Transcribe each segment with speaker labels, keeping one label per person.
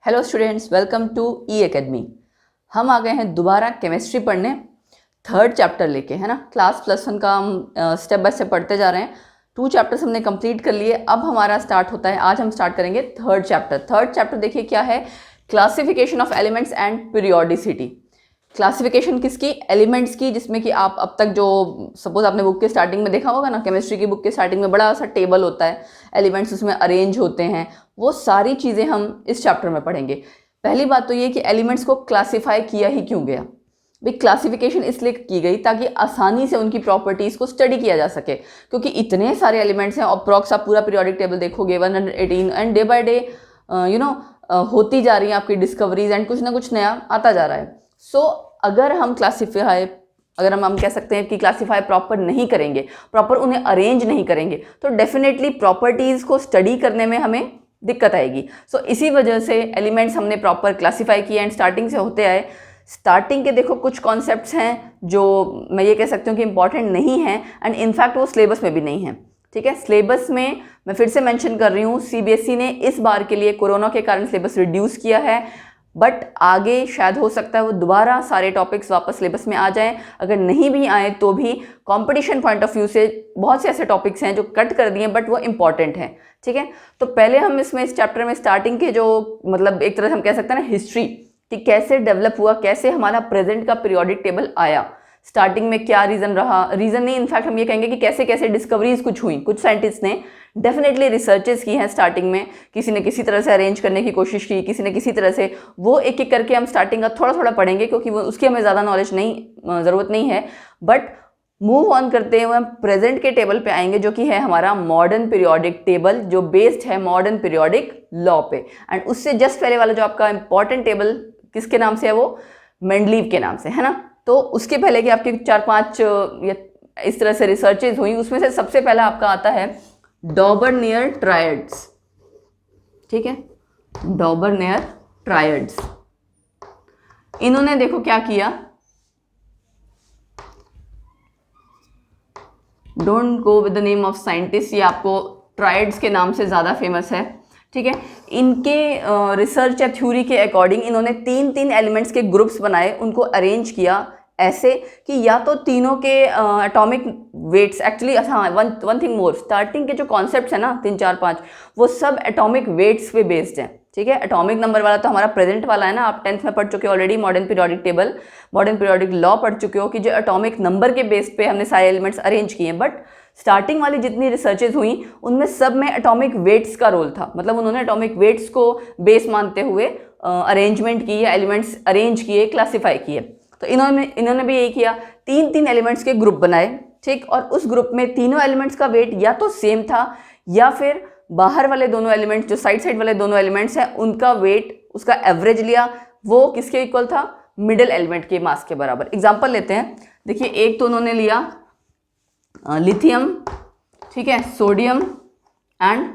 Speaker 1: Hello students, welcome to E academy. हम आ गए हैं दोबारा केमिस्ट्री पढ़ने, थर्ड चैप्टर लेके, है ना। क्लास +1 का हम स्टेप बाय स्टेप पढ़ते जा रहे हैं। 2 चैप्टर्स हमने कंप्लीट कर लिए। अब हमारा स्टार्ट होता है, आज हम स्टार्ट करेंगे थर्ड चैप्टर। थर्ड चैप्टर देखिए क्या है, classification of elements and periodicity. Classification किसकी? एलिमेंट्स की, जिसमें कि आप अब तक जो सपोज आपने बुक के स्टार्टिंग में देखा होगा ना, केमिस्ट्री की बुक के स्टार्टिंग में बड़ा सा टेबल होता है, एलिमेंट्स उसमें अरेंज होते हैं, वो सारी चीज़ें हम इस चैप्टर में पढ़ेंगे। पहली बात तो ये कि एलिमेंट्स को क्लासिफाई किया ही क्यों गया। भाई क्लासिफिकेशन इसलिए की गई ताकि आसानी से उनकी प्रॉपर्टीज़ को स्टडी किया जा सके, क्योंकि इतने सारे एलिमेंट्स हैं। अप्रॉक्स आप पूरा पीरियोडिक टेबल देखोगे 118, एंड डे बाय डे होती जा रही है आपकी डिस्कवरीज, एंड कुछ ना कुछ नया आता जा रहा है। सो अगर हम कह सकते हैं कि क्लासीफाई प्रॉपर नहीं करेंगे, प्रॉपर उन्हें अरेंज नहीं करेंगे, तो डेफिनेटली प्रॉपर्टीज़ को स्टडी करने में हमें दिक्कत आएगी। सो इसी वजह से एलिमेंट्स हमने प्रॉपर क्लासीफाई किए एंड स्टार्टिंग से होते आए। स्टार्टिंग के देखो कुछ कॉन्सेप्ट्स हैं जो मैं ये कह सकती हूँ कि इंपॉर्टेंट नहीं है, एंड इनफैक्ट वो सिलेबस में भी नहीं है। ठीक है, सिलेबस में मैं फिर से मेंशन कर रही हूँ, सीबीएसई ने इस बार के लिए कोरोना के कारण सिलेबस रिड्यूस किया है, बट आगे शायद हो सकता है वो दोबारा सारे टॉपिक्स वापस सिलेबस में आ जाएं। अगर नहीं भी आए तो भी कंपटीशन पॉइंट ऑफ व्यू से बहुत से ऐसे टॉपिक्स हैं जो कट कर दिए बट वो इंपॉर्टेंट हैं। ठीक है, तो पहले हम इस चैप्टर में स्टार्टिंग के जो मतलब एक तरह से हम कह सकते हैं ना, हिस्ट्री कि कैसे डेवलप हुआ, कैसे हमारा प्रेजेंट का पीरियोडिक टेबल आया, स्टार्टिंग में क्या रीज़न रहा, रीज़न नहीं इनफैक्ट हम ये कहेंगे कि कैसे कैसे डिस्कवरीज कुछ हुई। कुछ साइंटिस्ट ने डेफिनेटली रिसर्चेस की हैं स्टार्टिंग में, किसी ने किसी तरह से अरेंज करने की कोशिश की, किसी ने किसी तरह से, वो एक एक करके हम स्टार्टिंग का थोड़ा थोड़ा पढ़ेंगे क्योंकि वो उसकी हमें ज़्यादा नॉलेज नहीं, ज़रूरत नहीं है। बट मूव ऑन करते हुए हम प्रेजेंट के टेबल पे आएंगे, जो कि है हमारा मॉडर्न पीरियोडिक टेबल, जो बेस्ड है मॉडर्न पीरियोडिक लॉ पे। एंड उससे जस्ट पहले वाला जो आपका इंपॉर्टेंट टेबल किसके नाम से है, वो मेंडलीव के नाम से, है ना। तो उसके पहले की आपकी 4-5 इस तरह से रिसर्चेज हुई, उसमें से सबसे पहला आपका आता है डॉबरनेयर ट्रायड्स। ठीक है, डॉबरनेयर ट्रायड्स। इन्होंने देखो क्या किया, don't go with the name of scientist, ये आपको ट्रायड्स के नाम से ज़्यादा फेमस है। ठीक है, इनके रिसर्च या थ्योरी के अकॉर्डिंग इन्होंने 3 एलिमेंट्स के ग्रुप्स बनाए, उनको अरेंज किया ऐसे कि या तो तीनों के एटॉमिक वेट्स, एक्चुअली हाँ वन थिंग मोर, स्टार्टिंग के जो कॉन्सेप्ट्स है ना 3, 4, 5, वो सब एटॉमिक वेट्स पे बेस्ड हैं। ठीक है, एटॉमिक नंबर वाला तो हमारा प्रेजेंट वाला है ना, आप 10th में पढ़ चुके हो already, modern periodic table, modern periodic law पढ़ चुके हो कि जो एटॉमिक नंबर के बेस पे हमने सारे एलिमेंट्स अरेंज किए हैं। बट स्टार्टिंग वाली जितनी रिसर्चेज हुई उनमें सब में एटॉमिक वेट्स का रोल था, मतलब उन्होंने एटॉमिक वेट्स को बेस मानते हुए अरेंजमेंट की, एलिमेंट्स अरेंज किए, क्लासीफाई किए। तो इन्होंने भी यही किया, 3 एलिमेंट्स के ग्रुप बनाए। ठीक, और उस ग्रुप में तीनों एलिमेंट्स का वेट या तो सेम था, या फिर बाहर वाले दोनों एलिमेंट्स, जो साइड वाले दोनों एलिमेंट्स हैं, उनका वेट, उसका एवरेज लिया, वो किसके इक्वल था, मिडिल एलिमेंट के मास के बराबर। एग्जाम्पल लेते हैं, देखिए एक तो उन्होंने लिया लिथियम, ठीक है, सोडियम एंड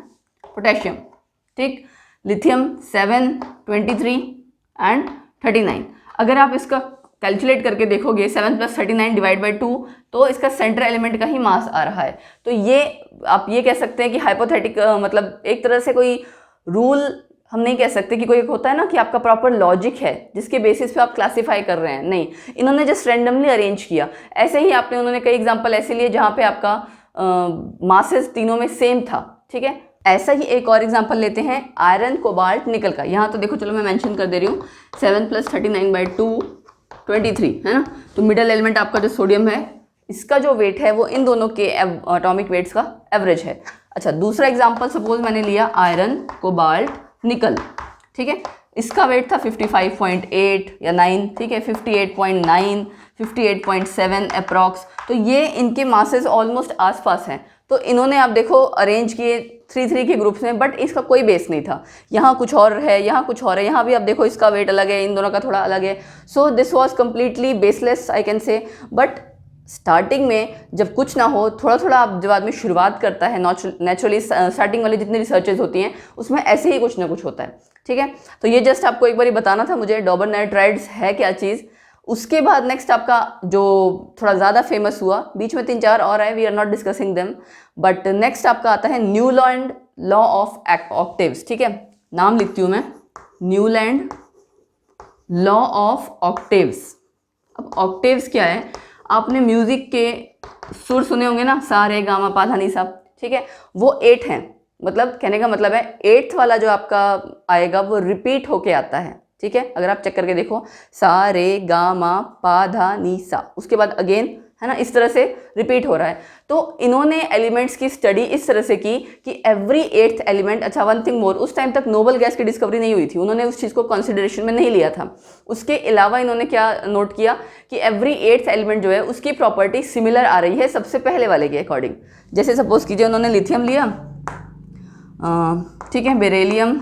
Speaker 1: पोटेशियम। ठीक, लिथियम 7, 23 एंड 39। अगर आप इसका कैलकुलेट करके देखोगे 7 + 39 डिवाइड बाई 2, तो इसका सेंट्रल एलिमेंट का ही मास आ रहा है। तो ये आप ये कह सकते हैं कि हाइपोथेटिक, मतलब एक तरह से कोई रूल हम नहीं कह सकते कि कोई एक होता है ना कि आपका प्रॉपर लॉजिक है जिसके बेसिस पे आप क्लासीफाई कर रहे हैं, नहीं, इन्होंने जस्ट रैंडमली अरेंज किया। ऐसे ही उन्होंने कई एग्जांपल ऐसे लिए जहाँ पे आपका मासेस तीनों में सेम था। ठीक है, ऐसा ही एक और एग्जांपल लेते हैं आयरन, कोबाल्ट, निकल का। यहाँ तो देखो, चलो मैं मेंशन कर दे रही हूँ, 7 + 39 बाई 2 23, है ना। तो मिडल एलिमेंट आपका जो सोडियम है, इसका जो वेट है वो इन दोनों के एटॉमिक वेट्स का एवरेज है। अच्छा, दूसरा एग्जांपल सपोज मैंने लिया आयरन, कोबाल्ट, निकल। ठीक है, इसका वेट था 55.8 या 9, ठीक है, 58.9, 58.7 अप्रॉक्स। तो ये इनके मासेस ऑलमोस्ट आसपास हैं। तो इन्होंने आप देखो अरेंज किए 3 के ग्रुप्स में, बट इसका कोई बेस नहीं था, यहाँ कुछ और है, यहाँ कुछ और है, यहाँ भी आप देखो इसका वेट अलग है, इन दोनों का थोड़ा अलग है। So this was completely baseless I can say. But starting में जब कुछ ना हो, थोड़ा थोड़ा आप जब आदमी शुरुआत करता है, नेचुरली स्टार्टिंग वाली जितनी रिसर्चेज होती हैं उसमें ऐसे ही कुछ ना कुछ होता है। ठीक है, तो ये जस्ट आपको एक बार बताना था मुझे डॉबरनेयर ट्रायड्स है क्या चीज़। उसके बाद नेक्स्ट आपका जो थोड़ा ज़्यादा फेमस हुआ, बीच में 3-4 और आए, we are not discussing them, but next आपका आता है न्यूलैंड लॉ ऑफ ऑक्टेव्स। ठीक है, नाम लिखती हूँ मैं, न्यूलैंड, लॉ ऑफ ऑक्टेव्स। अब ऑक्टेव्स क्या है, आपने म्यूजिक के सुर सुने होंगे ना, सा रे गा मा पा धा नी सा, ठीक है, वो 8 हैं। मतलब कहने का मतलब है 8th वाला जो आपका आएगा वो रिपीट होके आता है, ठीक है। अगर आप चेक करके देखो, सा रे गा मा पा धा नी सा, उसके बाद अगेन, है ना, इस तरह से रिपीट हो रहा है। तो इन्होंने एलिमेंट्स की स्टडी इस तरह से की कि एवरी 8th एलिमेंट, अच्छा वन थिंग मोर, उस टाइम तक नोबल गैस की डिस्कवरी नहीं हुई थी, उन्होंने उस चीज़ को कंसिडरेशन में नहीं लिया था। उसके अलावा इन्होंने क्या नोट किया कि एवरी 8th एलिमेंट जो है उसकी प्रॉपर्टी सिमिलर आ रही है सबसे पहले वाले के अकॉर्डिंग। जैसे सपोज कीजिए उन्होंने लिथियम लिया, ठीक है, बेरिलियम,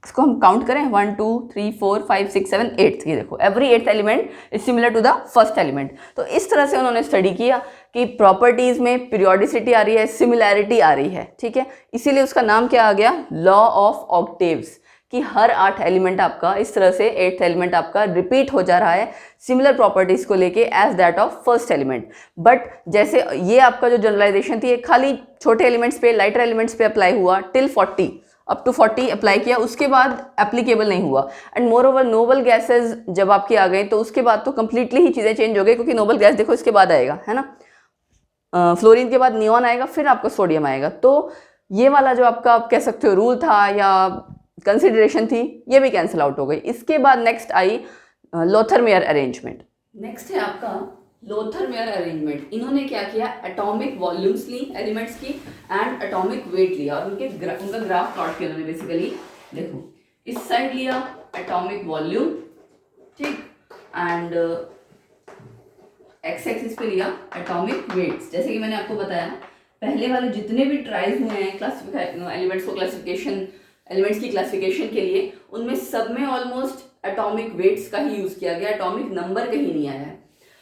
Speaker 1: इसको हम काउंट करें 1 2 3 4 5 6 7 8, ये देखो every 8th element is similar to the first element. तो इस तरह से उन्होंने स्टडी किया कि प्रॉपर्टीज में पीरियोडिसिटी आ रही है, सिमिलैरिटी आ रही है, ठीक है। इसीलिए उसका नाम क्या आ गया, लॉ ऑफ ऑक्टेव्स, कि हर 8 एलिमेंट आपका इस तरह से 8th एलिमेंट आपका रिपीट हो जा रहा है सिमिलर प्रॉपर्टीज को लेके as that of first element. But जैसे ये आपका जो जनरलाइजेशन थी, ये खाली छोटे एलिमेंट्स पे, लाइटर एलिमेंट्स पे अप्लाई हुआ टिल 40, अप टू 40 अप्लाई किया, उसके बाद एप्लीकेबल नहीं हुआ। And more over noble gases जब आपकी आ गई तो उसके बाद तो कंप्लीटली ही चीज़ें चेंज हो गई, क्योंकि नोबल गैस देखो इसके बाद आएगा, है ना, फ्लोरीन के बाद नियॉन आएगा, फिर आपका सोडियम आएगा। तो ये वाला जो आपका आप कह सकते हो रूल था या कंसिडरेशन थी, ये भी कैंसिल आउट हो गई। इसके बाद नेक्स्ट आई लोथरमेयर अरेंजमेंट। नेक्स्ट है आपका लोथरमेयर अरेंजमेंट। इन्होंने क्या किया, एटॉमिक वॉल्यूम्स ली एलिमेंट्स की एंड एटॉमिक वेट लिया और उनका ग्राफ प्लॉट किया उन्होंने। बेसिकली देखो, इस साइड लिया एटॉमिक वॉल्यूम, ठीक, एंड एक्स एक्सिस पे लिया एटॉमिक वेट्स। जैसे कि मैंने आपको बताया, पहले वाले जितने भी ट्राइज हुए हैं एलिमेंट्स को क्लासिफिकेशन, एलिमेंट्स की क्लासिफिकेशन के लिए, उनमें सब में ऑलमोस्ट एटॉमिक वेट्स का ही यूज किया गया, एटॉमिक नंबर कहीं नहीं आया है।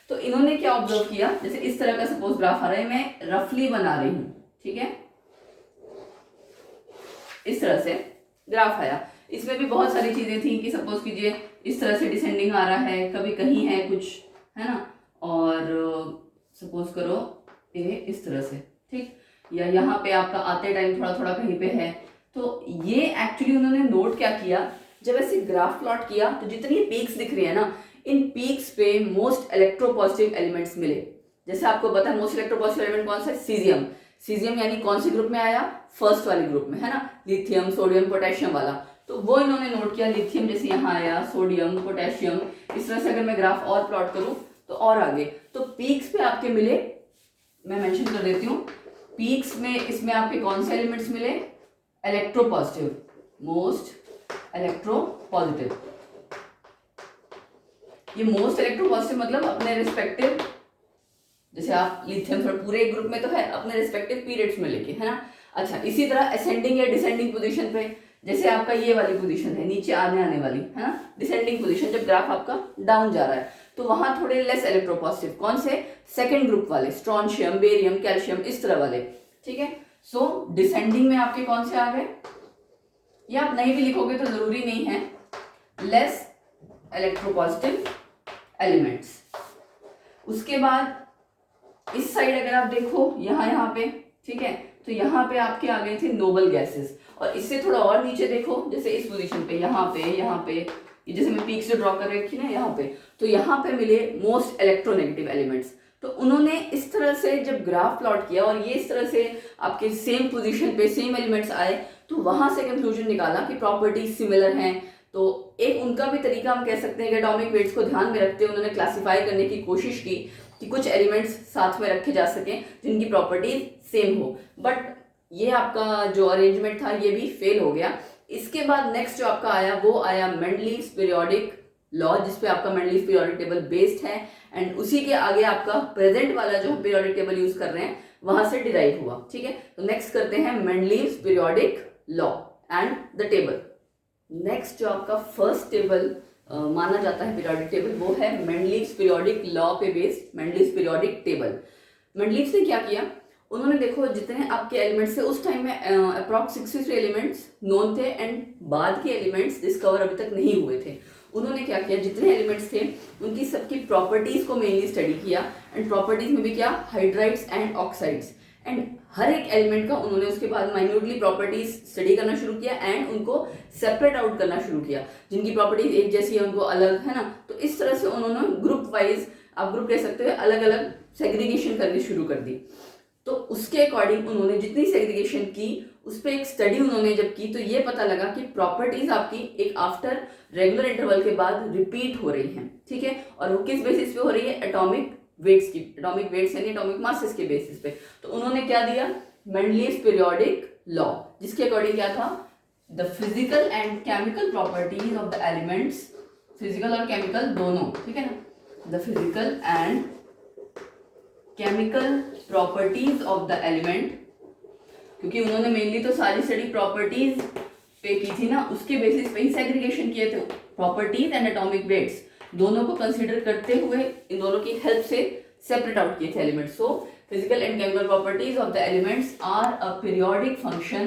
Speaker 1: तो इन्होंने क्या ऑब्जर्व किया, जैसे इस तरह का सपोज ग्राफ आ रहा है, मैं रफली बना रही हूं, ठीक है, इस तरह से ग्राफ आया। इसमें भी बहुत सारी चीजें थी कि सपोज कीजिए इस तरह से डिसेंडिंग आ रहा है, कभी कहीं है कुछ, है ना, और सपोज करो ये इस तरह से, ठीक, या यहाँ पे आपका आते टाइम थोड़ा थोड़ा कहीं पे है। तो ये एक्चुअली उन्होंने नोट क्या किया, जब ऐसे ग्राफ प्लॉट किया तो जितनी पीक्स दिख रही है ना, इन पीक्स पे मोस्ट इलेक्ट्रोपॉजिटिव एलिमेंट्स मिले। जैसे आपको पता है मोस्ट इलेक्ट्रोपॉजिटिव एलिमेंट कौन सा है, सीजियम। सीजियम यानी कौन से ग्रुप में आया, फर्स्ट वाले ग्रुप में, है ना, लिथियम सोडियम पोटेशियम वाला। तो वो इन्होंने नोट किया, लिथियम जैसे यहाँ आया, सोडियम पोटेशियम, इस तरह से अगर मैं ग्राफ और प्लॉट करूँ तो और आगे, तो पीक्स पे आपके मिले, मैं मेंशन कर देती हूँ, पीक्स में इसमें आपके कौन से एलिमेंट्स मिले, इलेक्ट्रोपॉजिटिव, मोस्ट इलेक्ट्रोपॉजिटिव। ये मोस्ट इलेक्ट्रोपॉजिटिव मतलब अपने रिस्पेक्टिव, जैसे आप लिथियम थोड़ा पूरे ग्रुप में तो है, अपने रिस्पेक्टिव पीरियड्स में लेके, है ना। अच्छा, इसी तरह असेंडिंग या डिसेंडिंग पोजीशन पे, जैसे आपका ये वाली पोजीशन है नीचे आने वाली, है ना, डिसेंडिंग पोजीशन, जब ग्राफ आपका डाउन जा रहा है तो वहां थोड़े लेस इलेक्ट्रोपॉजिटिव, कौन से, सेकंड ग्रुप वाले, स्ट्रोंशियम, बेरियम, कैल्शियम, इस तरह वाले, ठीक है। सो डिसेंडिंग में आपके कौन से आ गए, ये आप नहीं भी लिखोगे तो जरूरी नहीं है, लेस इलेक्ट्रोपॉजिटिव एलिमेंट्स। उसके बाद इस साइड अगर आप देखो यहाँ पे, ठीक है, तो यहाँ पे आपके आ गए थे नोबल गैसेस। और इससे थोड़ा और नीचे देखो, जैसे इस पोजीशन पे, यहाँ पे जैसे मैं पीक से ड्रॉ कर रखी ना यहाँ पे, तो यहाँ पे मिले मोस्ट इलेक्ट्रोनेगेटिव एलिमेंट्स। तो उन्होंने इस तरह से जब ग्राफ प्लॉट किया और ये इस तरह से आपके सेम पोजीशन पे सेम एलिमेंट्स आए, तो वहां से कंक्लूजन निकाला कि प्रॉपर्टीज सिमिलर हैं। तो एक उनका भी तरीका हम कह सकते हैं कि एटॉमिक वेट्स को ध्यान में रखते हुए उन्होंने क्लासिफाई करने की कोशिश की कि कुछ एलिमेंट्स साथ में रखे जा सकें जिनकी प्रॉपर्टीज सेम हो। बट ये आपका जो अरेंजमेंट था ये भी फेल हो गया। इसके बाद नेक्स्ट जो आपका आया वो आया मेंडलीव्स पीरियोडिक लॉ, जिसपे आपका मेंडलीव्स पीरियोडिक टेबल बेस्ड है, एंड उसी के आगे आपका प्रेजेंट वाला जो पीरियोडिक टेबल यूज कर रहे हैं वहां से डिराइव हुआ, ठीक है। तो नेक्स्ट करते हैं Mendeleev's periodic law and the table. Next जो आपका फर्स्ट टेबल माना जाता है पीरियोडिक टेबल वो है मेंडलीव्स पीरियोडिक लॉ पे based Mendeleev's periodic table. Mendeleev's ने क्या किया, उन्होंने देखो जितने आपके एलिमेंट्स थे उस टाइम में अप्रॉक्स 63 एलिमेंट्स नोन थे एंड बाद के एलिमेंट्स डिस्कवर अभी तक नहीं हुए थे। उन्होंने क्या किया, जितने एलिमेंट्स थे उनकी सबकी प्रॉपर्टीज को मेनली स्टडी किया, एंड प्रॉपर्टीज में भी क्या, हाइड्राइड्स एंड ऑक्साइड्स। एंड हर एक एलिमेंट का उन्होंने उसके बाद माइन्यूटली प्रॉपर्टीज स्टडी करना शुरू किया एंड उनको सेपरेट आउट करना शुरू किया, जिनकी प्रॉपर्टीज एक जैसी है उनको अलग, है ना। तो इस तरह से उन्होंने ग्रुप वाइज, आप ग्रुप कह सकते हो, अलग अलग सेग्रीगेशन करनी शुरू कर दी। तो उसके अकॉर्डिंग उन्होंने जितनी सेग्रीगेशन की उस पर एक स्टडी उन्होंने जब की तो ये पता लगा कि प्रॉपर्टीज आपकी एक आफ्टर रेगुलर इंटरवल के बाद रिपीट हो रही हैं, ठीक है। और वो किस बेसिस पे हो रही है? एटॉमिक वेट्स की, एटॉमिक वेट्स यानी एटॉमिक मासेस के बेसिस पे। तो उन्होंने क्या दिया? मेंडलीव पीरियोडिक लॉ, जिसके अकॉर्डिंग क्या था? The physical and chemical properties of the elements, physical और केमिकल दोनों, ठीक है ना। The physical and chemical properties of the element, क्योंकि उन्होंने मेनली तो सारी स्टडी प्रॉपर्टीज पे की थी ना, उसके बेसिस पे ही सेग्रीगेशन किए थे। प्रॉपर्टीज एंड एटॉमिक वेट्स दोनों को कंसीडर करते हुए इन दोनों की हेल्प से सेपरेट आउट किए थे elements. So physical and chemical properties of the elements are a periodic function.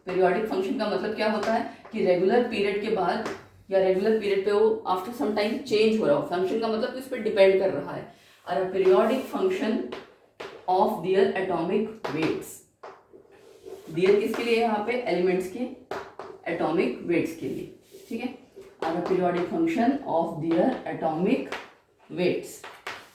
Speaker 1: Periodic function का मतलब क्या होता है कि रेगुलर पीरियड के बाद या रेगुलर पीरियड पे वो आफ्टर सम टाइम चेंज हो रहा हो। फंक्शन का मतलब उस पर डिपेंड कर रहा है। और a periodic function of their atomic weights. Their किसके लिए? यहाँ पे एलिमेंट्स के एटॉमिक वेट्स के लिए, ठीक है। Are a periodic function of their atomic weights.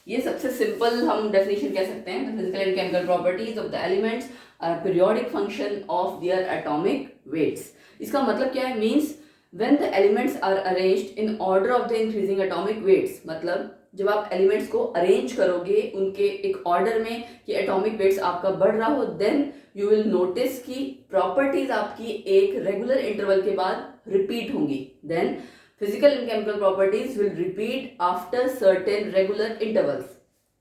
Speaker 1: ये सबसे सिंपल हम डेफिनेशन कह सकते हैं। The physical and chemical properties of the elements are periodic function of their atomic weights. इसका मतलब क्या है? Means when the elements are arranged in order of the increasing atomic weights, मतलब जब आप एलिमेंट्स को अरेंज करोगे उनके एक ऑर्डर में कि एटॉमिक वेट्स आपका बढ़ रहा हो, देन यू विल नोटिस कि प्रॉपर्टीज आपकी एक रेगुलर इंटरवल के बाद रिपीट होंगी। Then physical and chemical properties will repeat after certain regular intervals,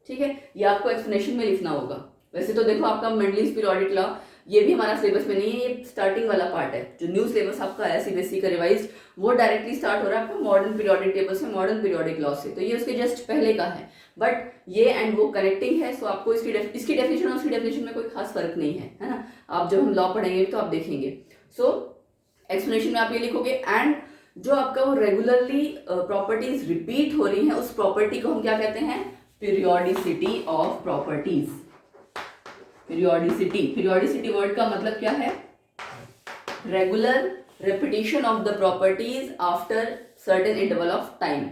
Speaker 1: ठीक है। ये आपको एक्सप्लेनेशन में लिखना होगा। वैसे तो देखो आपका मेंडलीव पीरियोडिक लॉ ये भी हमारा सिलेबस में नहीं है, ये स्टार्टिंग वाला पार्ट है। जो न्यू सिलेबस आपका है सीबीएसई का रिवाइज, वो डायरेक्टली स्टार्ट हो रहा है आपका मॉडर्न पीरियोडिक टेबल से, मॉडर्न पीरियोडिक लॉ से। तो ये उसके जस्ट पहले का है, बट ये एंड वो कनेक्टिंग है। सो आपको इसकी डेफिनेशन और उसकी डेफिनेशन में कोई खास फर्क नहीं है ना। आप जब हम लॉ पढ़ेंगे तो आप देखेंगे। सो एक्सप्लेनेशन में आप ये लिखोगे, एंड जो आपका वो रेगुलरली प्रॉपर्टीज रिपीट हो रही हैं उस प्रॉपर्टी को हम क्या कहते हैं? Periodicity of properties. Periodicity, periodicity word का मतलब क्या है? Regular repetition of the properties after certain interval of time,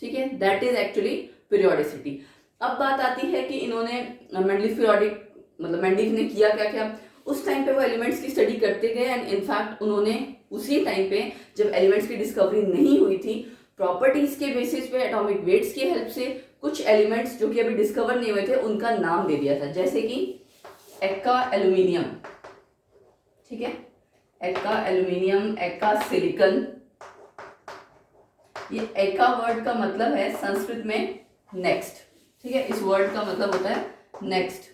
Speaker 1: ठीक है। That is actually periodicity. अब बात आती है कि इन्होंने मेंडलीव पीरियोडिक, मतलब मेंडलीव ने किया क्या क्या उस टाइम पे? वो एलिमेंट्स की स्टडी करते गए एंड इनफैक्ट उन्होंने उसी टाइम पे जब एलिमेंट्स की डिस्कवरी नहीं हुई थी, प्रॉपर्टीज के बेसिस पे एटॉमिक वेट्स की हेल्प से कुछ एलिमेंट्स जो कि अभी डिस्कवर नहीं हुए थे उनका नाम दे दिया था, जैसे कि एक्का एल्यूमिनियम, ठीक है। Ekka aluminium, Ekka silicon. ये एक्का वर्ड का मतलब है संस्कृत में नेक्स्ट, ठीक है। इस वर्ड का मतलब होता है नेक्स्ट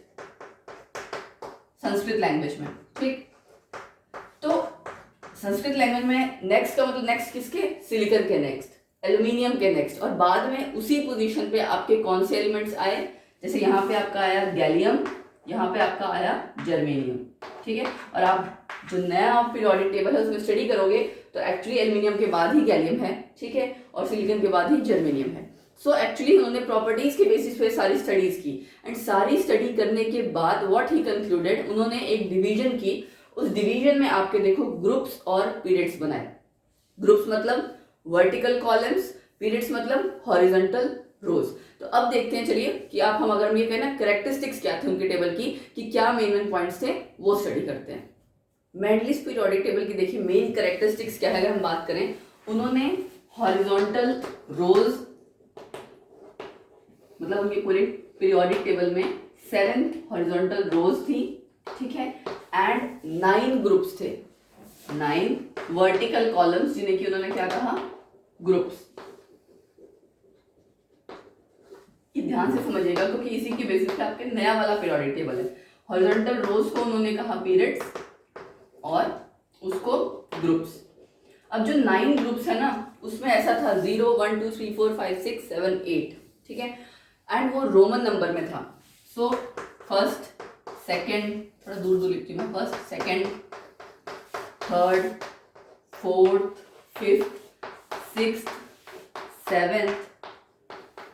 Speaker 1: संस्कृत लैंग्वेज में, ठीक। तो संस्कृत लैंग्वेज में नेक्स्ट का मतलब नेक्स्ट किसके? सिलिकन के नेक्स्ट, एल्यूमिनियम के नेक्स्ट। और बाद में उसी पोजीशन पे आपके कौन से एलिमेंट्स आए? जैसे यहाँ पे आपका आया गैलियम, यहाँ पे आपका आया जर्मेनियम, ठीक है। और आप जो नया पीरियोडिक टेबल है उसमें स्टडी करोगे तो एक्चुअली एल्यूमिनियम के बाद ही गैलियम है, ठीक है, और सिलिकन के बाद ही जर्मेनियम है। सो एक्चुअली उन्होंने प्रॉपर्टीज के बेसिस पे सारी स्टडीज की एंड सारी स्टडी करने के बाद व्हाट ही कंक्लूडेड, उन्होंने एक डिवीजन की। उस डिवीजन में आपके देखो ग्रुप्स और पीरियड्स बनाए। ग्रुप्स मतलब वर्टिकल कॉलम्स, पीरियड्स मतलब हॉरिजॉन्टल रोज। तो अब देखते हैं चलिए कि आप हम अगर ये कहें ना कैरेक्टरिस्टिक्स क्या थे उनके टेबल की, कि क्या मेन पॉइंट्स थे, वो स्टडी करते हैं। मेंडलीव पीरियोडिक टेबल की देखिए मेन कैरेक्टरिस्टिक्स क्या है अगर हम बात करें। उन्होंने हॉरिजॉन्टल रोज, मतलब उनके पूरे पीरियोडिक टेबल में 7 हॉरिजॉन्टल रोज थी, ठीक है, एंड 9 ग्रुप्स थे, 9 वर्टिकल कॉलम्स, जिन्हें कि उन्होंने क्या कहा? ग्रुप्स। ये ध्यान से समझिएगा क्योंकि इसी के बेसिस पे आपके नया वाला पीरियोडिक टेबल है। हॉरिजॉन्टल रोज को उन्होंने कहा पीरियड्स और उसको ग्रुप्स। अब जो 9 ग्रुप्स है ना उसमें ऐसा था 0 1 2 3 4 5 6 7 8, ठीक है, एंड वो रोमन नंबर में था। सो फर्स्ट, सेकंड, थोड़ा दूर दूर लिखती हूँ मैं, first, second, third, fourth, fifth, sixth, seventh,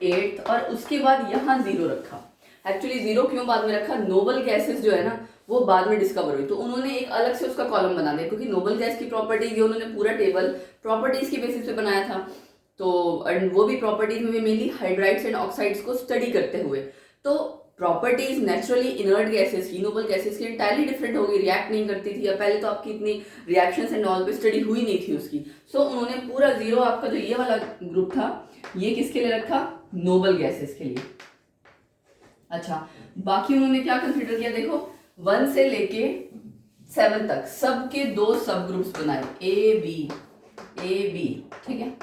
Speaker 1: 8th और उसके बाद यहाँ 0 रखा। एक्चुअली 0 क्यों बाद में रखा, नोबल गैसेस जो है ना वो बाद में डिस्कवर हुई, तो उन्होंने एक अलग से उसका कॉलम बना दिया, क्योंकि नोबल गैस की प्रॉपर्टीज, उन्होंने पूरा टेबल प्रॉपर्टीज की बेसिस पे बनाया था। तो एंड वो भी प्रॉपर्टीज में मेनली हाइड्राइड्स एंड ऑक्साइड्स को स्टडी करते हुए। तो प्रॉपर्टीज नेचुरली इनर्ट गैसेस की, नोबल गैसेस की इंटायरली डिफरेंट होगी, रिएक्ट नहीं करती थी, या पहले तो आपकी इतनी रिएक्शंस एंड ऑल पे स्टडी हुई नहीं थी उसकी। सो उन्होंने पूरा 0 आपका जो ये वाला ग्रुप था ये किसके लिए रखा, नोबल गैसेस के लिए। अच्छा, बाकी उन्होंने क्या कंसिडर किया, देखो 1 से लेके 7 तक सबके 2 सब ग्रुप्स बनाए, ए बी, ठीक है।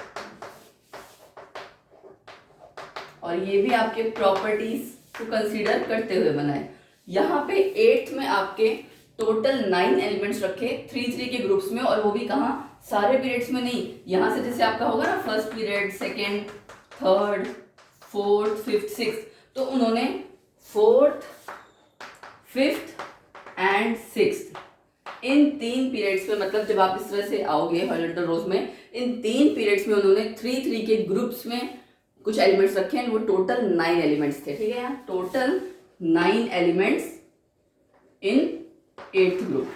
Speaker 1: और ये भी आपके प्रॉपर्टीज को कंसीडर करते हुए बनाए। यहाँ पे 8th में आपके टोटल 9 एलिमेंट्स रखे 3 के ग्रुप्स में, और वो भी कहाँ, सारे पीरियड्स में नहीं। यहाँ से जैसे आपका होगा ना first period, second, third, fourth, fifth, sixth, तो उन्होंने 4th, 5th and 6th in 3 periods में, मतलब जब आप इस तरह से आओगे हॉरिजॉन्टल रोज में, इन 3 पीरियड्स में उन्होंने 3 के ग्रुप्स में कुछ एलिमेंट्स रखे हैं, वो टोटल 9 एलिमेंट्स थे, ठीक है। यहाँ total 9 elements in 8th group,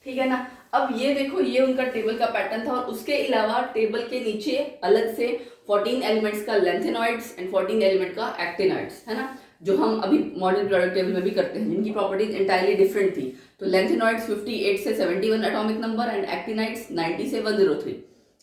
Speaker 1: ठीक है ना। अब ये देखो, ये उनका टेबल का पैटर्न था, और उसके अलावा टेबल के नीचे अलग से 14 एलिमेंट्स का लेंथेनॉइड्स एंड 14 एलिमेंट का एक्टिनॉइड्स, है ना, जो हम अभी मॉडल पीरियोडिक टेबल में भी करते हैं, जिनकी प्रॉपर्टीज इंटायरली डिफरेंट थी। तो लेंथेनॉइड्स 58 से 71 एटॉमिक नंबर एंड एक्टिनाइड्स 90 से 103।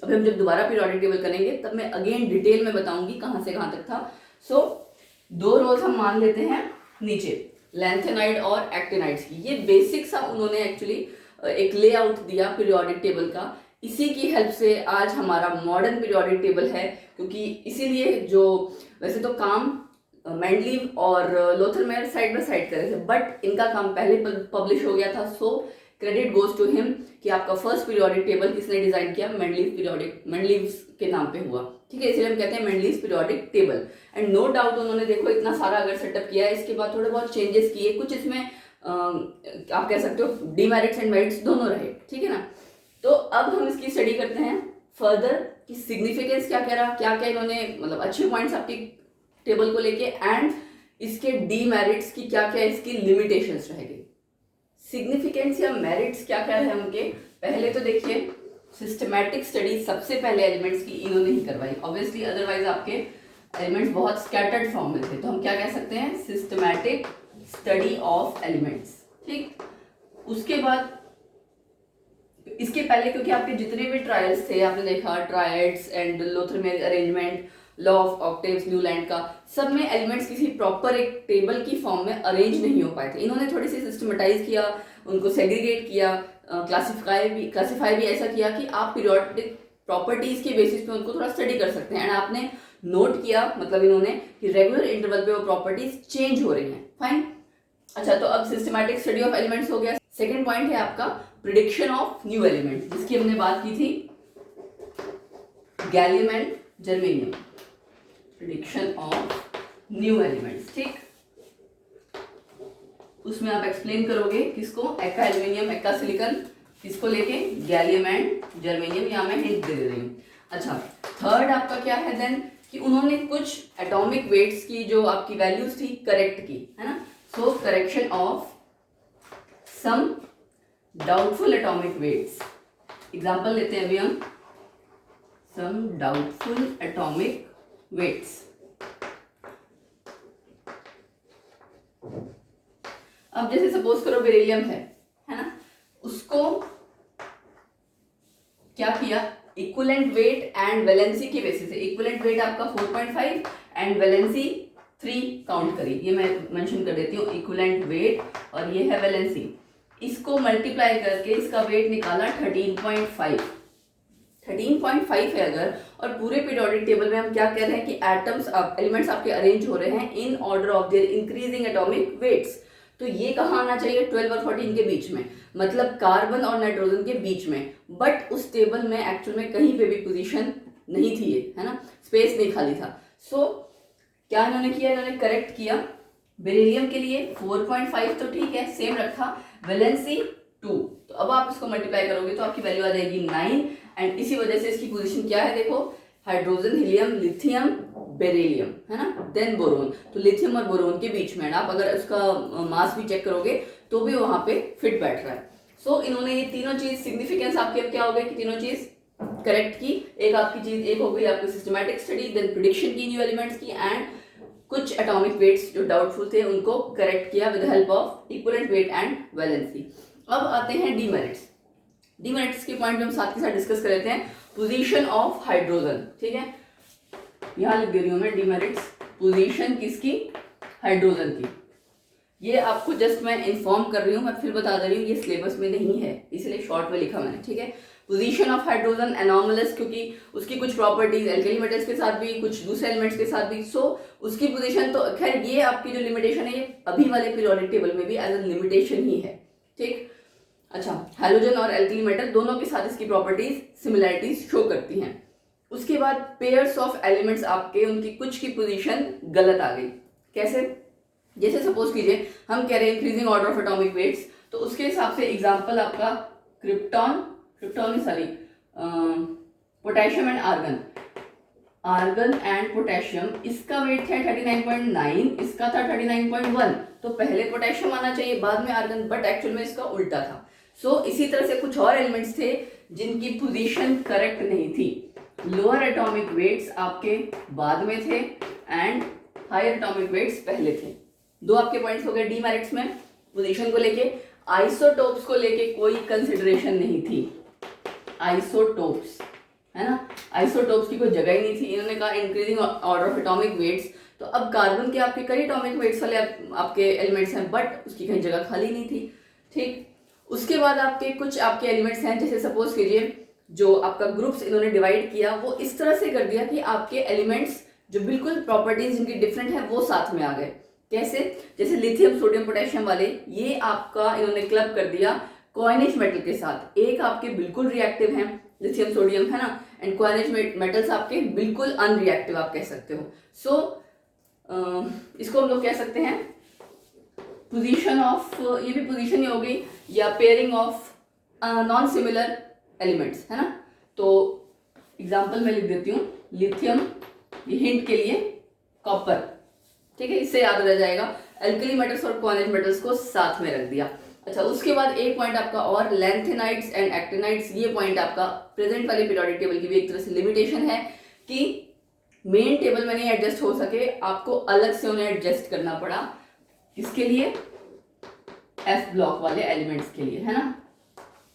Speaker 1: अभी हम जब दोबारा पीरियोडिक टेबल करेंगे तब मैं अगेन डिटेल में बताऊंगी कहाँ से कहाँ तक था। सो 2 रोज हम मान लेते हैं नीचे लेंथेनाइड और एक्टिनाइड्स की। ये बेसिक सा उन्होंने एक्चुअली एक लेआउट दिया पीरियोडिक टेबल का। इसी की हेल्प से आज हमारा मॉडर्न पीरियोडिक टेबल है, क्योंकि इसीलिए जो वैसे तो काम मेंडलीव और लोथरमेयर साइड बाय साइड कर रहे थे, बट इनका काम पहले पब्लिश हो गया था। So credit goes to him कि आपका फर्स्ट पीरियोडिक टेबल किसने डिजाइन किया, मेंडलीव के नाम पे हुआ, ठीक है। इसलिए हम कहते हैं Mendeleev periodic table. And no doubt उन्होंने देखो इतना सारा अगर सेटअप किया है, इसके बाद थोड़े बहुत चेंजेस किए, कुछ इसमें आप कह सकते हो डीमेरिट्स एंड मेरिट्स दोनों रहे, ठीक है ना। तो अब हम इसकी स्टडी करते हैं फर्दर कि सिग्निफिकेंस क्या कह रहा, क्या क्या इन्होंने मतलब अच्छे पॉइंट्स आपकी टेबल को लेके, एंड इसके डीमेरिट्स की क्या क्या इसकी लिमिटेशंस रहेगी। सिग्निफिकेंस या मेरिट्स क्या क्या है उनके, पहले तो देखिए सिस्टमैटिक स्टडी सबसे पहले एलिमेंट्स की इन्होंने ही करवाई, ऑब्वियसली अदरवाइज आपके एलिमेंट्स बहुत स्कैटर्ड फॉर्म में थे। तो हम क्या कह सकते हैं, सिस्टमैटिक स्टडी ऑफ एलिमेंट्स, ठीक। उसके बाद इसके पहले क्योंकि आपके जितने भी ट्रायल्स थे, आपने देखा triads and Lothar Meyer arrangement, law of octaves, Newland का, सब में एलिमेंट्स किसी प्रॉपर एक टेबल की फॉर्म में अरेंज नहीं हो पाए थे। इन्होंने थोड़ी सी सिस्टमेटाइज किया, उनको सेग्रीगेट किया, क्लासिफाई भी ऐसा किया कि आप पीरियोडिक प्रॉपर्टीज के बेसिस पे उनको थोड़ा स्टडी कर सकते हैं। एंड आपने नोट किया, मतलब इन्होंने कि रेगुलर इंटरवल पे वो प्रॉपर्टीज चेंज हो रही हैं, फाइन। अच्छा, तो अब सिस्टमैटिक स्टडी ऑफ एलिमेंट्स हो गया। सेकेंड पॉइंट है आपका प्रिडिक्शन ऑफ न्यू एलिमेंट, जिसकी हमने बात की थी, gallium and germanium, prediction of new elements, ठीक। उसमें आप एक्सप्लेन करोगे किसको, एक्का एल्यूमिनियम, एक्का सिलिकॉन, किसको लेके, गैलियम एंड जर्मेनियम, यहाँ मैं हिंट दे रही हूँ। अच्छा, थर्ड आपका क्या है देन, कि उन्होंने कुछ एटॉमिक वेट्स की जो आपकी वैल्यूज थी करेक्ट की, है ना। So correction of some doubtful atomic weights, example लेते हैं अभी हम, सम डाउटफुल एटॉमिक वेट्स। अब जैसे सपोज करो बेरिलियम है ना, उसको क्या किया, इक्विवेलेंट वेट एंड वैलेंसी की बेसिस से, इक्विवेलेंट वेट आपका 4.5 एंड वैलेंसी 3 काउंट करी, ये मैं मेंशन कर देती हूँ, इक्विवेलेंट वेट और ये है वैलेंसी, इसको मल्टीप्लाई करके इसका वेट निकाला 13.5 है अगर, और पूरे पीरियोडिक टेबल में हम क्या कह रहे हैं कि एटम्स एलिमेंट्स आपके अरेंज हो रहे हैं in order of their increasing atomic weights. तो ये कहाँ आना चाहिए, 12 और 14 के बीच में, मतलब कार्बन और नाइट्रोजन के बीच में। बट उस टेबल में एक्चुअल में कहीं पे भी पोजीशन नहीं थी ये, है ना, स्पेस नहीं खाली था। सो क्या इन्होंने किया, इन्होंने करेक्ट किया, बेरिलियम के लिए 4.5 तो ठीक है सेम रखा, वैलेंसी 2, तो अब आप इसको मल्टीप्लाई करोगे तो आपकी वैल्यू आ जाएगी 9। एंड इसी वजह से इसकी पोजीशन क्या है, देखो, हाइड्रोजन, हीलियम, लिथियम, बेरिलियम, है ना, देन बोरोन। तो लिथियम और बोरोन के बीच में आप अगर उसका मास भी चेक करोगे तो भी वहां पे फिट बैठ रहा है। सो इन्होंने ये तीनों चीज, सिग्निफिकेंस आपके क्या हो गए कि तीनों चीज करेक्ट की। एक आपकी चीज, एक हो गई आपकी सिस्टमैटिक स्टडी, देन प्रिडिक्शन की न्यू एलिमेंट्स की, एंड कुछ एटॉमिक वेट्स जो डाउटफुल थे उनको करेक्ट किया with help of equivalent weight and valency. अब आते हैं डीमेरिट्स। डीमेरिट्स के पॉइंट हम साथ के साथ डिस्कस कर लेते हैं। पोजीशन ऑफ हाइड्रोजन, ठीक है, यहां लिख दे रही हूं मैं डीमेरिट्स, पोजीशन किसकी, हाइड्रोजन की। ये आपको जस्ट मैं इन्फॉर्म कर रही हूँ, मैं फिर बता दे रही हूँ, ये सिलेबस में नहीं है इसलिए शॉर्ट में लिखा मैंने, ठीक है। पोजीशन ऑफ हाइड्रोजन एनॉमलस, क्योंकि उसकी कुछ प्रॉपर्टीज एल्केली मेटल्स के साथ भी, कुछ दूसरे एलिमेंट्स के साथ भी, सो उसकी पोजीशन तो खैर ये आपकी जो लिमिटेशन है ये अभी वाले पीरियोडिक टेबल में भी एज अ लिमिटेशन ही है, ठीक। अच्छा, हैलोजन और एल्केली मेटल दोनों के साथ इसकी प्रॉपर्टीज सिमिलैरिटीज शो करती हैं। उसके बाद पेयर्स ऑफ एलिमेंट्स आपके, उनकी कुछ की पोजीशन गलत आ गई। कैसे? जैसे सपोज कीजिए हम कह रहे हैं increasing order of atomic weights, तो उसके हिसाब से एग्जांपल आपका krypton sorry potassium and argon and potassium, इसका वेट है 39.9, इसका था 39.1, तो पहले पोटेशियम आना चाहिए बाद में आर्गन, बट एक्चुअल में इसका उल्टा था। सो इसी तरह से कुछ और एलिमेंट्स थे जिनकी पोजीशन करेक्ट नहीं थी। लोअर एटॉमिक वेट्स आपके बाद में थे एंड हायर एटॉमिक वेट्स पहले थे। दो आपके पॉइंट्स हो गए डीमेरिट्स में, पोजीशन को लेके। आइसोटोप्स को लेके कोई कंसिडरेशन नहीं थी, आइसोटोप्स, है ना, आइसोटोप्स की कोई जगह ही नहीं थी। इन्होंने कहा increasing order of atomic weights, तो अब कार्बन के आपके कई एटॉमिक वेट्स वाले आपके एलिमेंट्स हैं, बट उसकी कहीं जगह खाली नहीं थी, ठीक। उसके बाद आपके कुछ आपके एलिमेंट्स हैं, जैसे सपोज कीजिए जो आपका ग्रुप्स इन्होंने डिवाइड किया वो इस तरह से कर दिया कि आपके एलिमेंट्स जो बिल्कुल प्रॉपर्टीज जिनकी डिफरेंट है वो साथ में आ गए। कैसे? जैसे लिथियम सोडियम पोटेशियम वाले, ये आपका इन्होंने क्लब कर दिया कॉइनेज मेटल के साथ। एक आपके बिल्कुल रिएक्टिव हैं लिथियम सोडियम, है ना, एंड कॉइनेज मेटल्स आपके बिल्कुल अनरिएक्टिव आप कह सकते हो। सो इसको हम लोग कह सकते हैं पोजीशन ऑफ, ये भी पोजीशन ही हो गई, या pairing of non similar elements, है ना। तो एग्जांपल मैं लिख देती हूँ, लिथियम, ये हिंट के लिए कॉपर, ठीक है, इससे याद रह जाएगा। एल्कली मेटल्स और कॉइनेज मेटल्स को साथ में रख दिया। अच्छा, उसके बाद एक पॉइंट आपका और, लैंथेनाइड्स एंड एक्टिनाइड्स, ये पॉइंट आपका प्रेजेंट वाले पीरियोडिक टेबल की भी एक तरह से लिमिटेशन है कि मेन टेबल में नहीं एडजस्ट हो सके, आपको अलग से उन्हें एडजस्ट करना पड़ा। इसके लिए एफ ब्लॉक वाले एलिमेंट्स के लिए, है ना,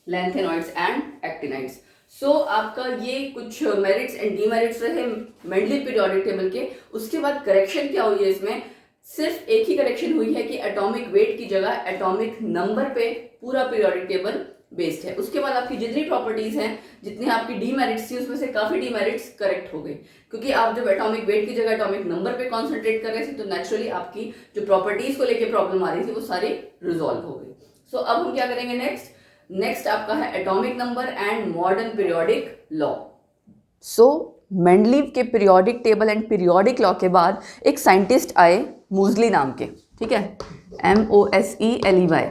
Speaker 1: लैंथेनॉइड्स एंड एक्टिनाइड्स। सो आपका ये कुछ मेरिट्स एंड डीमेरिट्स रहे मेंडलीव पीरियोडिक टेबल के। उसके बाद करेक्शन क्या हुई है इसमें? सिर्फ एक ही करेक्शन हुई है कि एटॉमिक वेट की जगह एटॉमिक नंबर पे पूरा पीरियोडिक टेबल बेस्ड है। उसके बाद आपकी जितनी प्रॉपर्टीज हैं, जितनी आपकी डीमेरिट्स थी, उसमें से काफी डीमेरिट्स करेक्ट हो गई, क्योंकि आप जब एटॉमिक वेट की जगह एटॉमिक नंबर पे कॉन्सेंट्रेट कर रहे थे तो नेचुरली आपकी जो प्रॉपर्टीज को लेकर प्रॉब्लम आ रही थी वो सारी रिजॉल्व हो गई। सो अब हम क्या करेंगे नेक्स्ट आपका है atomic number and modern periodic law. So Mendeleev के periodic table and periodic law के बाद एक साइंटिस्ट आए मूजली नाम के, ठीक है, MOSELEY।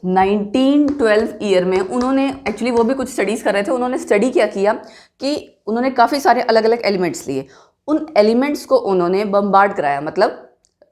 Speaker 1: 1912 ईयर में उन्होंने, एक्चुअली वो भी कुछ स्टडीज़ कर रहे थे, उन्होंने स्टडी क्या किया कि उन्होंने काफ़ी सारे अलग अलग एलिमेंट्स लिए, उन एलिमेंट्स को उन्होंने बम्बार्ड कराया, मतलब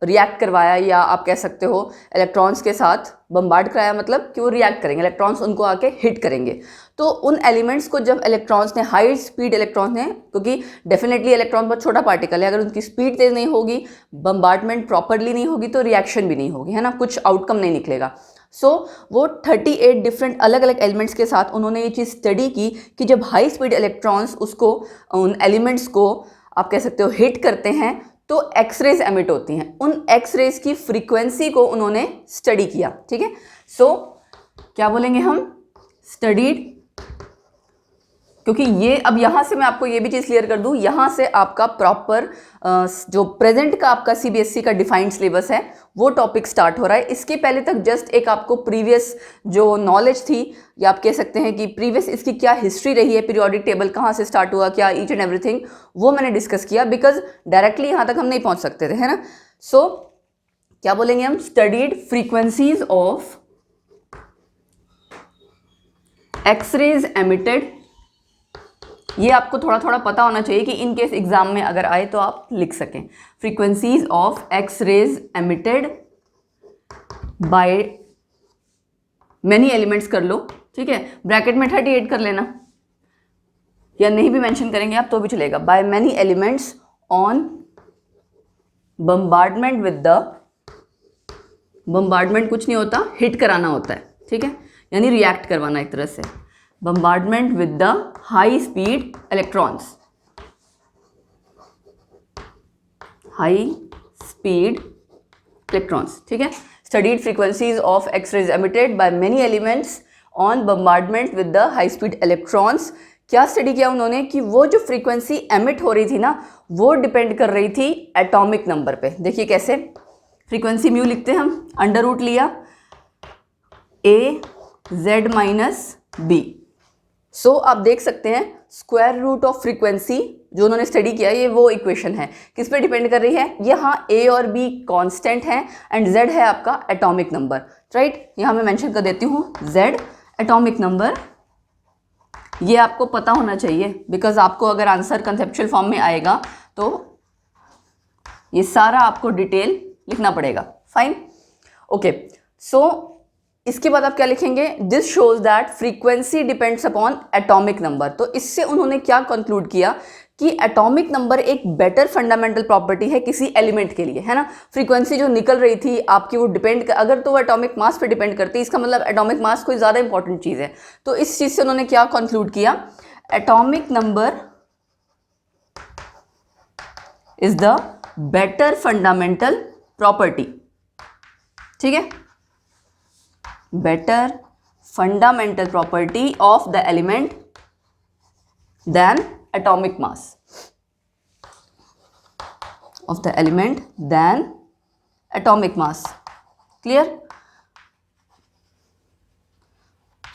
Speaker 1: रिएक्ट करवाया, या आप कह सकते हो इलेक्ट्रॉन्स के साथ बम्बार्ड कराया, मतलब कि वो रिएक्ट करेंगे, इलेक्ट्रॉन्स उनको आके हिट करेंगे। तो उन एलिमेंट्स को जब इलेक्ट्रॉन्स ने, हाई स्पीड इलेक्ट्रॉन्स ने, क्योंकि डेफिनेटली इलेक्ट्रॉन बहुत छोटा पार्टिकल है, अगर उनकी स्पीड तेज नहीं होगी, बम्बार्डमेंट प्रॉपरली नहीं होगी, तो रिएक्शन भी नहीं होगी, है ना, कुछ आउटकम नहीं निकलेगा। सो वो 38 डिफरेंट अलग अलग एलिमेंट्स के साथ उन्होंने ये चीज़ स्टडी की कि जब हाई स्पीड इलेक्ट्रॉन्स उसको, उन एलिमेंट्स को आप कह सकते हो हिट करते हैं, तो एक्सरेज एमिट होती हैं। उन एक्सरेज की फ्रीक्वेंसी को उन्होंने स्टडी किया, ठीक है। सो क्या बोलेंगे हम? स्टडीड, क्योंकि ये अब यहाँ से मैं आपको ये भी चीज़ क्लियर कर दूँ, यहाँ से आपका प्रॉपर जो प्रेजेंट का आपका CBSE का डिफाइंड सिलेबस है वो टॉपिक स्टार्ट हो रहा है। इसके पहले तक जस्ट एक आपको प्रीवियस जो नॉलेज थी, या आप कह सकते हैं कि प्रीवियस इसकी क्या हिस्ट्री रही है, पीरियोडिक टेबल कहाँ से स्टार्ट हुआ, क्या ईच एंड एवरीथिंग, वो मैंने डिस्कस किया, बिकॉज डायरेक्टली यहाँ तक हम नहीं पहुँच सकते थे, है ना। सो क्या बोलेंगे हम? Studied frequencies of X rays emitted ये आपको थोड़ा थोड़ा पता होना चाहिए कि इन केस एग्जाम में अगर आए तो आप लिख सकें। Frequencies of X rays emitted by many elements कर लो, ठीक है, ब्रैकेट में 38 कर लेना, या नहीं भी मेंशन करेंगे आप तो भी चलेगा। Bye many elements on bombardment with the, bombardment कुछ नहीं होता, हिट कराना होता है, ठीक है, यानी रिएक्ट करवाना एक तरह से। Bombardment with the high speed electrons, high speed electrons, ठीक है। Studied frequencies of X rays emitted by many elements on bombardment with the high speed electrons. क्या स्टडी किया उन्होंने कि वो जो फ्रीक्वेंसी एमिट हो रही थी ना, वो डिपेंड कर रही थी एटॉमिक नंबर पे। देखिए कैसे, फ्रीक्वेंसी म्यू लिखते हैं हम, अंडर रूट लिया ए जेड माइनस बी। सो आप देख सकते हैं स्क्वायर रूट ऑफ फ्रीक्वेंसी जो उन्होंने स्टडी किया, ये वो इक्वेशन है, किस पे डिपेंड कर रही है, यहाँ ए और बी कांस्टेंट हैं एंड जेड है आपका एटॉमिक नंबर, राइट। यहाँ मैं मेंशन कर देती हूँ जेड एटॉमिक नंबर, ये आपको पता होना चाहिए, बिकॉज आपको अगर आंसर कंसेप्चुअल फॉर्म में आएगा तो ये सारा आपको डिटेल लिखना पड़ेगा, फाइन, ओके। सो इसके बाद आप क्या लिखेंगे, this shows that frequency depends upon atomic number. तो इससे उन्होंने क्या कंक्लूड किया कि एटॉमिक नंबर एक बेटर फंडामेंटल प्रॉपर्टी है किसी एलिमेंट के लिए, है ना। फ्रीक्वेंसी जो निकल रही थी आपकी वो डिपेंड, अगर तो वो एटॉमिक मास पे डिपेंड करती है, इसका मतलब एटॉमिक मास कोई ज़्यादा इंपॉर्टेंट चीज़ है। तो इस चीज़ से उन्होंने क्या कंक्लूड किया, atomic number is the better fundamental property, ठीक है, better fundamental property of the element than atomic mass of the element than atomic mass, clear।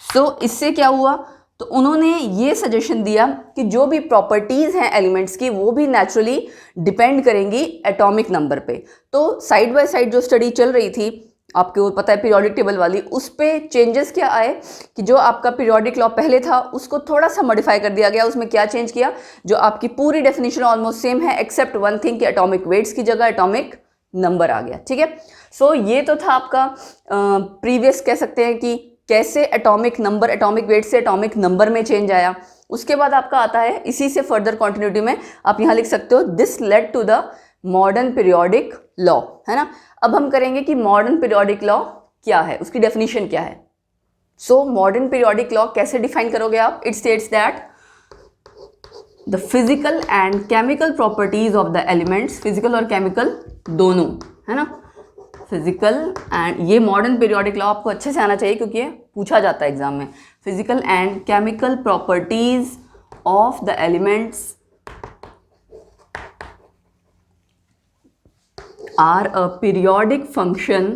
Speaker 1: so इससे क्या हुआ, तो उन्होंने ये सजेशन दिया कि जो भी प्रॉपर्टीज हैं एलिमेंट्स की वो भी नेचुरली डिपेंड करेंगी एटॉमिक नंबर पे। तो साइड बाय साइड जो स्टडी चल रही थी आपको पता है पीरियोडिक टेबल वाली, उस पे चेंजेस क्या आए कि जो आपका पीरियोडिक लॉ पहले था उसको थोड़ा सा मॉडिफाई कर दिया गया। उसमें क्या चेंज किया, जो आपकी पूरी डेफिनेशन ऑलमोस्ट सेम है एक्सेप्ट वन थिंग कि एटॉमिक वेट्स की जगह एटॉमिक नंबर आ गया, ठीक है। सो ये तो था आपका प्रीवियस, कह सकते हैं कि कैसे एटॉमिक नंबर, एटॉमिक वेट से एटॉमिक नंबर में चेंज आया। उसके बाद आपका आता है इसी से फर्दर कॉन्टिन्यूटी में आप यहाँ लिख सकते हो, this led to the modern periodic law, है ना। अब हम करेंगे कि मॉडर्न पीरियोडिक लॉ क्या है, उसकी डेफिनेशन क्या है। सो मॉडर्न पीरियोडिक लॉ कैसे डिफाइन करोगे आप, it states that the physical and chemical properties of the elements, physical और केमिकल दोनों, है ना, फिजिकल एंड, ये मॉडर्न पीरियोडिक लॉ आपको अच्छे से आना चाहिए क्योंकि ये पूछा जाता है एग्जाम में। Physical and chemical properties of the elements are a periodic function.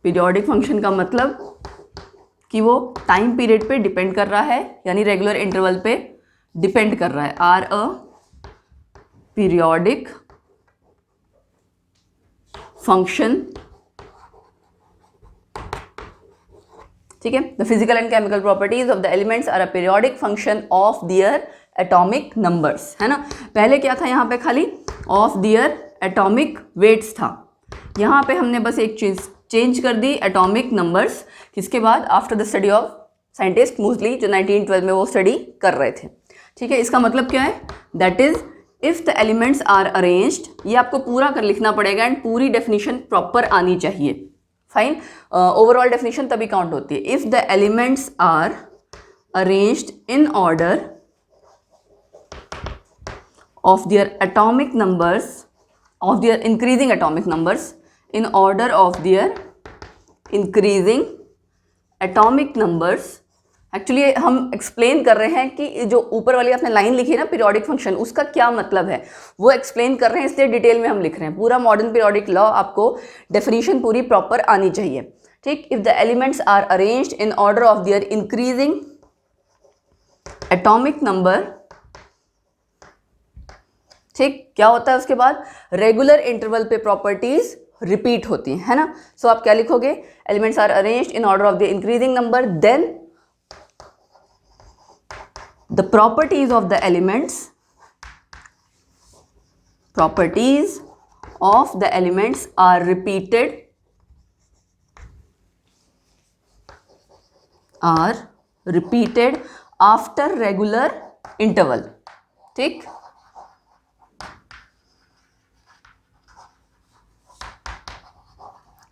Speaker 1: Periodic function का मतलब कि वो टाइम पीरियड पे डिपेंड कर रहा है, यानी रेगुलर इंटरवल पे डिपेंड कर रहा है। आर अ पीरियोडिक फंक्शन, ठीक है। The physical and chemical properties of the elements are a periodic function of their atomic numbers, है ना। पहले क्या था यहाँ पे, खाली ऑफ दियर एटॉमिक वेट्स था, यहाँ पे हमने बस एक चीज चेंज कर दी, एटॉमिक नंबर्स। किसके बाद, after the study of scientist mostly जो 1912 में वो स्टडी कर रहे थे, ठीक है। इसका मतलब क्या है, that is if the elements are arranged, ये आपको पूरा कर लिखना पड़ेगा एंड पूरी डेफिनेशन प्रॉपर आनी चाहिए, फाइन। ओवरऑल डेफिनेशन तभी काउंट होती है। If the elements are arranged in order of their atomic numbers, of their increasing atomic numbers, in order of their increasing atomic numbers। Actually हम explain कर रहे हैं कि जो ऊपर वाली आपने लाइन लिखी है ना पीरियोडिक फंक्शन, उसका क्या मतलब है वो एक्सप्लेन कर रहे हैं, इसलिए डिटेल में हम लिख रहे हैं। पूरा मॉडर्न पीरियोडिक लॉ आपको डेफिनेशन पूरी प्रॉपर आनी चाहिए, ठीक। If the elements are arranged in order of their increasing atomic number, ठीक। क्या होता है उसके बाद, रेगुलर इंटरवल पे प्रॉपर्टीज रिपीट होती हैं, है ना। सो आप क्या लिखोगे, elements are arranged in order of the increasing number, then the properties of the elements, properties of the elements are repeated after regular interval. ठीक,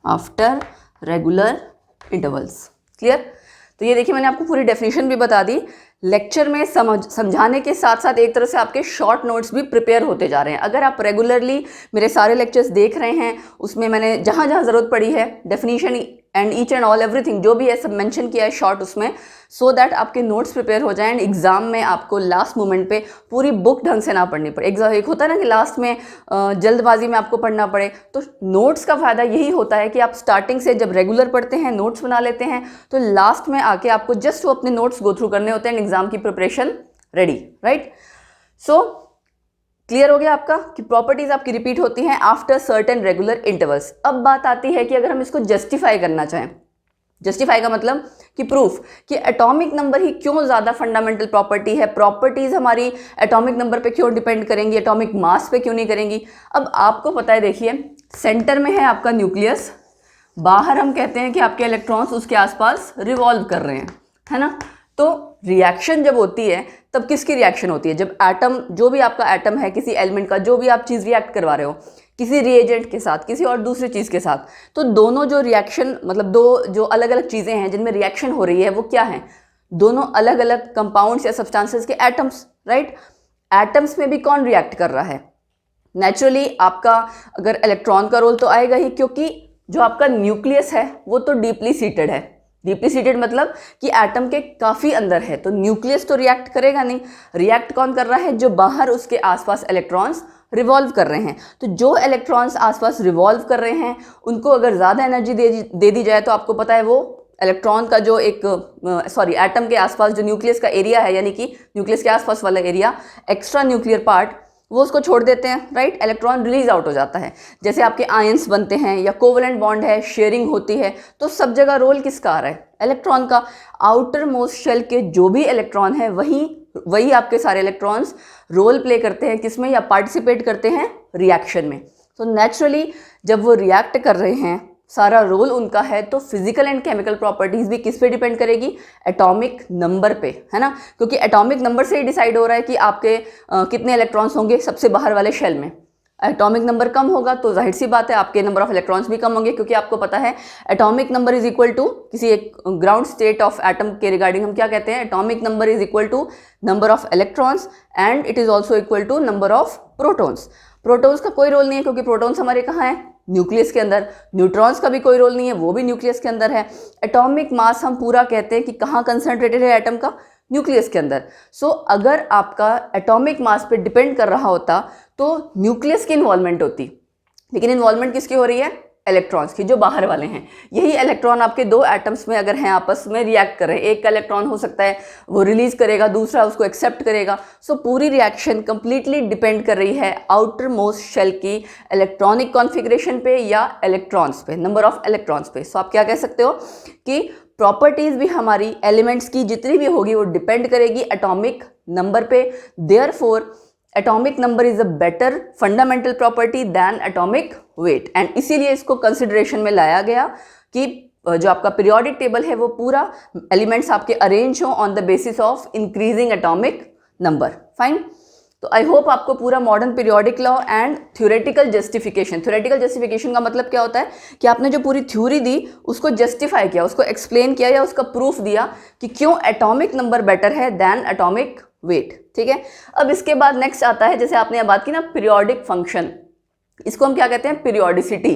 Speaker 1: आफ्टर रेगुलर इंटरवल्स। क्लियर? तो ये देखिए मैंने आपको पूरी डेफिनेशन भी बता दी। लेक्चर में समझाने के साथ साथ एक तरह से आपके शॉर्ट नोट्स भी प्रिपेयर होते जा रहे हैं। अगर आप रेगुलरली मेरे सारे लेक्चर्स देख रहे हैं, उसमें मैंने जहाँ जहाँ ज़रूरत पड़ी है definition and each and all everything जो भी है सब मेंशन किया है शॉर्ट उसमें, सो दैट आपके नोट्स प्रिपेयर हो जाएं एंड एग्जाम में आपको लास्ट मोमेंट पे पूरी बुक ढंग से ना पढ़नी पड़े। एग्जाम एक होता है ना कि लास्ट में जल्दबाजी में आपको पढ़ना पड़े, तो नोट्स का फ़ायदा यही होता है कि आप स्टार्टिंग से जब रेगुलर पढ़ते हैं, नोट्स बना लेते हैं, तो लास्ट में आके आपको जस्ट वो अपने नोट्स गो थ्रू करने होते हैं एंड एग्जाम की preparation ready, right? So clear हो गया आपका कि प्रॉपर्टीज आपकी रिपीट होती हैं आफ्टर सर्टेन रेगुलर इंटरवल्स। अब बात आती है कि अगर हम इसको जस्टिफाई करना चाहें, जस्टिफाई का मतलब कि प्रूफ कि एटॉमिक नंबर ही क्यों ज़्यादा फंडामेंटल प्रॉपर्टी है, प्रॉपर्टीज़ हमारी एटॉमिक नंबर पे क्यों डिपेंड करेंगी, एटॉमिक मास पे क्यों नहीं करेंगी। अब आपको पता है, देखिए सेंटर में है आपका न्यूक्लियस, बाहर हम कहते हैं कि आपके इलेक्ट्रॉन्स उसके आसपास रिवॉल्व कर रहे हैं, है ना? तो रिएक्शन जब होती है तब किसकी रिएक्शन होती है? जब एटम, जो भी आपका एटम है किसी एलिमेंट का, जो भी आप चीज़ रिएक्ट करवा रहे हो किसी रिएजेंट के साथ, किसी और दूसरी चीज़ के साथ, तो दोनों जो रिएक्शन, मतलब दो जो अलग अलग चीज़ें हैं जिनमें रिएक्शन हो रही है वो क्या है? दोनों अलग अलग कंपाउंड्स या सब्सटेंसेस के एटम्स, राइट? एटम्स में भी कौन रिएक्ट कर रहा है? नेचुरली आपका अगर इलेक्ट्रॉन का रोल तो आएगा ही, क्योंकि जो आपका न्यूक्लियस है वो तो डीपली सीटेड है। डीपली सीटेड मतलब कि एटम के काफ़ी अंदर है, तो न्यूक्लियस तो रिएक्ट करेगा नहीं। रिएक्ट कौन कर रहा है? जो बाहर उसके आसपास इलेक्ट्रॉन्स रिवॉल्व कर रहे हैं। तो जो इलेक्ट्रॉन्स आसपास रिवॉल्व कर रहे हैं उनको अगर ज़्यादा एनर्जी दे दी जाए तो आपको पता है वो इलेक्ट्रॉन का जो एक एटम के आसपास जो न्यूक्लियस का एरिया है, यानी कि न्यूक्लियस के आसपास वाला एरिया, एक्स्ट्रा न्यूक्लियर पार्ट, वो उसको छोड़ देते हैं, राइट? इलेक्ट्रॉन रिलीज आउट हो जाता है। जैसे आपके आयंस बनते हैं या कोवलेंट बॉन्ड है, शेयरिंग होती है, तो सब जगह रोल किसका आ रहा है? इलेक्ट्रॉन का। आउटर मोस्ट शेल के जो भी इलेक्ट्रॉन है वही आपके सारे इलेक्ट्रॉन्स रोल प्ले करते हैं किसमें, या पार्टिसिपेट करते हैं रिएक्शन में। तो नेचुरली जब वो रिएक्ट कर रहे हैं, सारा रोल उनका है, तो फिजिकल एंड केमिकल प्रॉपर्टीज भी किस पे डिपेंड करेगी? एटॉमिक नंबर पे, है ना? क्योंकि एटॉमिक नंबर से ही डिसाइड हो रहा है कि आपके कितने इलेक्ट्रॉन्स होंगे सबसे बाहर वाले शेल में। एटॉमिक नंबर कम होगा तो जाहिर सी बात है आपके नंबर ऑफ इलेक्ट्रॉन्स भी कम होंगे, क्योंकि आपको पता है atomic number is equal to किसी एक ग्राउंड स्टेट ऑफ एटम के रिगार्डिंग हम क्या कहते हैं? Atomic number is equal to number of electrons and it is also equal to number of protons. Protons का कोई रोल नहीं है क्योंकि प्रोटॉन्स हमारे कहाँ है? न्यूक्लियस के अंदर। न्यूट्रॉन्स का भी कोई रोल नहीं है, वो भी न्यूक्लियस के अंदर है। एटॉमिक मास हम पूरा कहते हैं कि कहाँ कंसंट्रेटेड है एटम का? न्यूक्लियस के अंदर। सो अगर आपका एटॉमिक मास पे डिपेंड कर रहा होता तो न्यूक्लियस की इन्वॉल्वमेंट होती, लेकिन इन्वॉल्वमेंट किसकी हो रही है? इलेक्ट्रॉन्स की, जो बाहर वाले हैं। यही इलेक्ट्रॉन आपके दो एटम्स में अगर हैं आपस में रिएक्ट कर रहे हैं, एक का इलेक्ट्रॉन हो सकता है वो रिलीज करेगा, दूसरा उसको एक्सेप्ट करेगा। सो पूरी रिएक्शन कंप्लीटली डिपेंड कर रही है आउटर मोस्ट शेल की इलेक्ट्रॉनिक कॉन्फ़िगरेशन पे या इलेक्ट्रॉन्स पे, नंबर ऑफ इलेक्ट्रॉन्स पे। सो आप क्या कह सकते हो कि प्रॉपर्टीज भी हमारी एलिमेंट्स की जितनी भी होगी वो डिपेंड करेगी एटॉमिक नंबर पे। Therefore atomic number is a better fundamental property than atomic weight, and इसीलिए इसको कंसिडरेशन में लाया गया कि जो आपका पीरियोडिक टेबल है वो पूरा एलिमेंट्स आपके अरेंज हो on the basis of increasing atomic number. Fine. तो आई होप आपको पूरा modern periodic law and theoretical justification का मतलब क्या होता है कि आपने जो पूरी थ्योरी दी उसको जस्टिफाई किया, उसको एक्सप्लेन किया या उसका प्रूफ दिया कि क्यों एटॉमिक नंबर बेटर है दैन एटॉमिक वेट। ठीक है। अब इसके बाद नेक्स्ट आता है, जैसे आपने बात की ना पीरियोडिक फंक्शन, इसको हम क्या कहते हैं? पीरियोडिसिटी।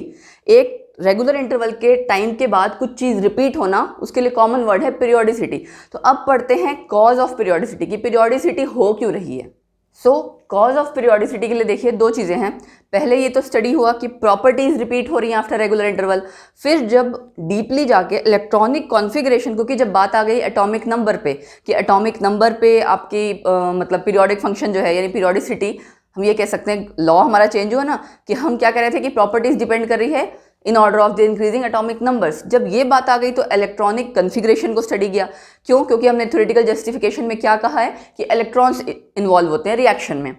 Speaker 1: एक रेगुलर इंटरवल के टाइम के बाद कुछ चीज़ रिपीट होना, उसके लिए कॉमन वर्ड है पीरियोडिसिटी। तो अब पढ़ते हैं कॉज ऑफ पीरियोडिसिटी की पीरियोडिसिटी हो क्यों रही है। सो कॉज ऑफ पीरियोडिसिटी के लिए देखिए दो चीज़ें हैं। पहले ये तो स्टडी हुआ कि प्रॉपर्टीज रिपीट हो रही हैं आफ्टर रेगुलर इंटरवल। फिर जब डीपली जाके इलेक्ट्रॉनिक कॉन्फ़िगरेशन, क्योंकि जब बात आ गई एटॉमिक नंबर पे कि एटॉमिक नंबर पे आपकी मतलब पीरियोडिक फंक्शन जो है यानी पीरियोडिसिटी, हम ये कह सकते हैं लॉ हमारा चेंज हुआ ना कि हम क्या कह रहे थे कि प्रॉपर्टीज डिपेंड कर रही है इन order of the increasing atomic numbers. जब ये बात आ गई तो इलेक्ट्रॉनिक कन्फिग्रेशन को स्टडी किया। क्यों? क्योंकि हमने थ्योरेटिकल जस्टिफिकेशन में क्या कहा है कि इलेक्ट्रॉन्स इन्वॉल्व होते हैं रिएक्शन में।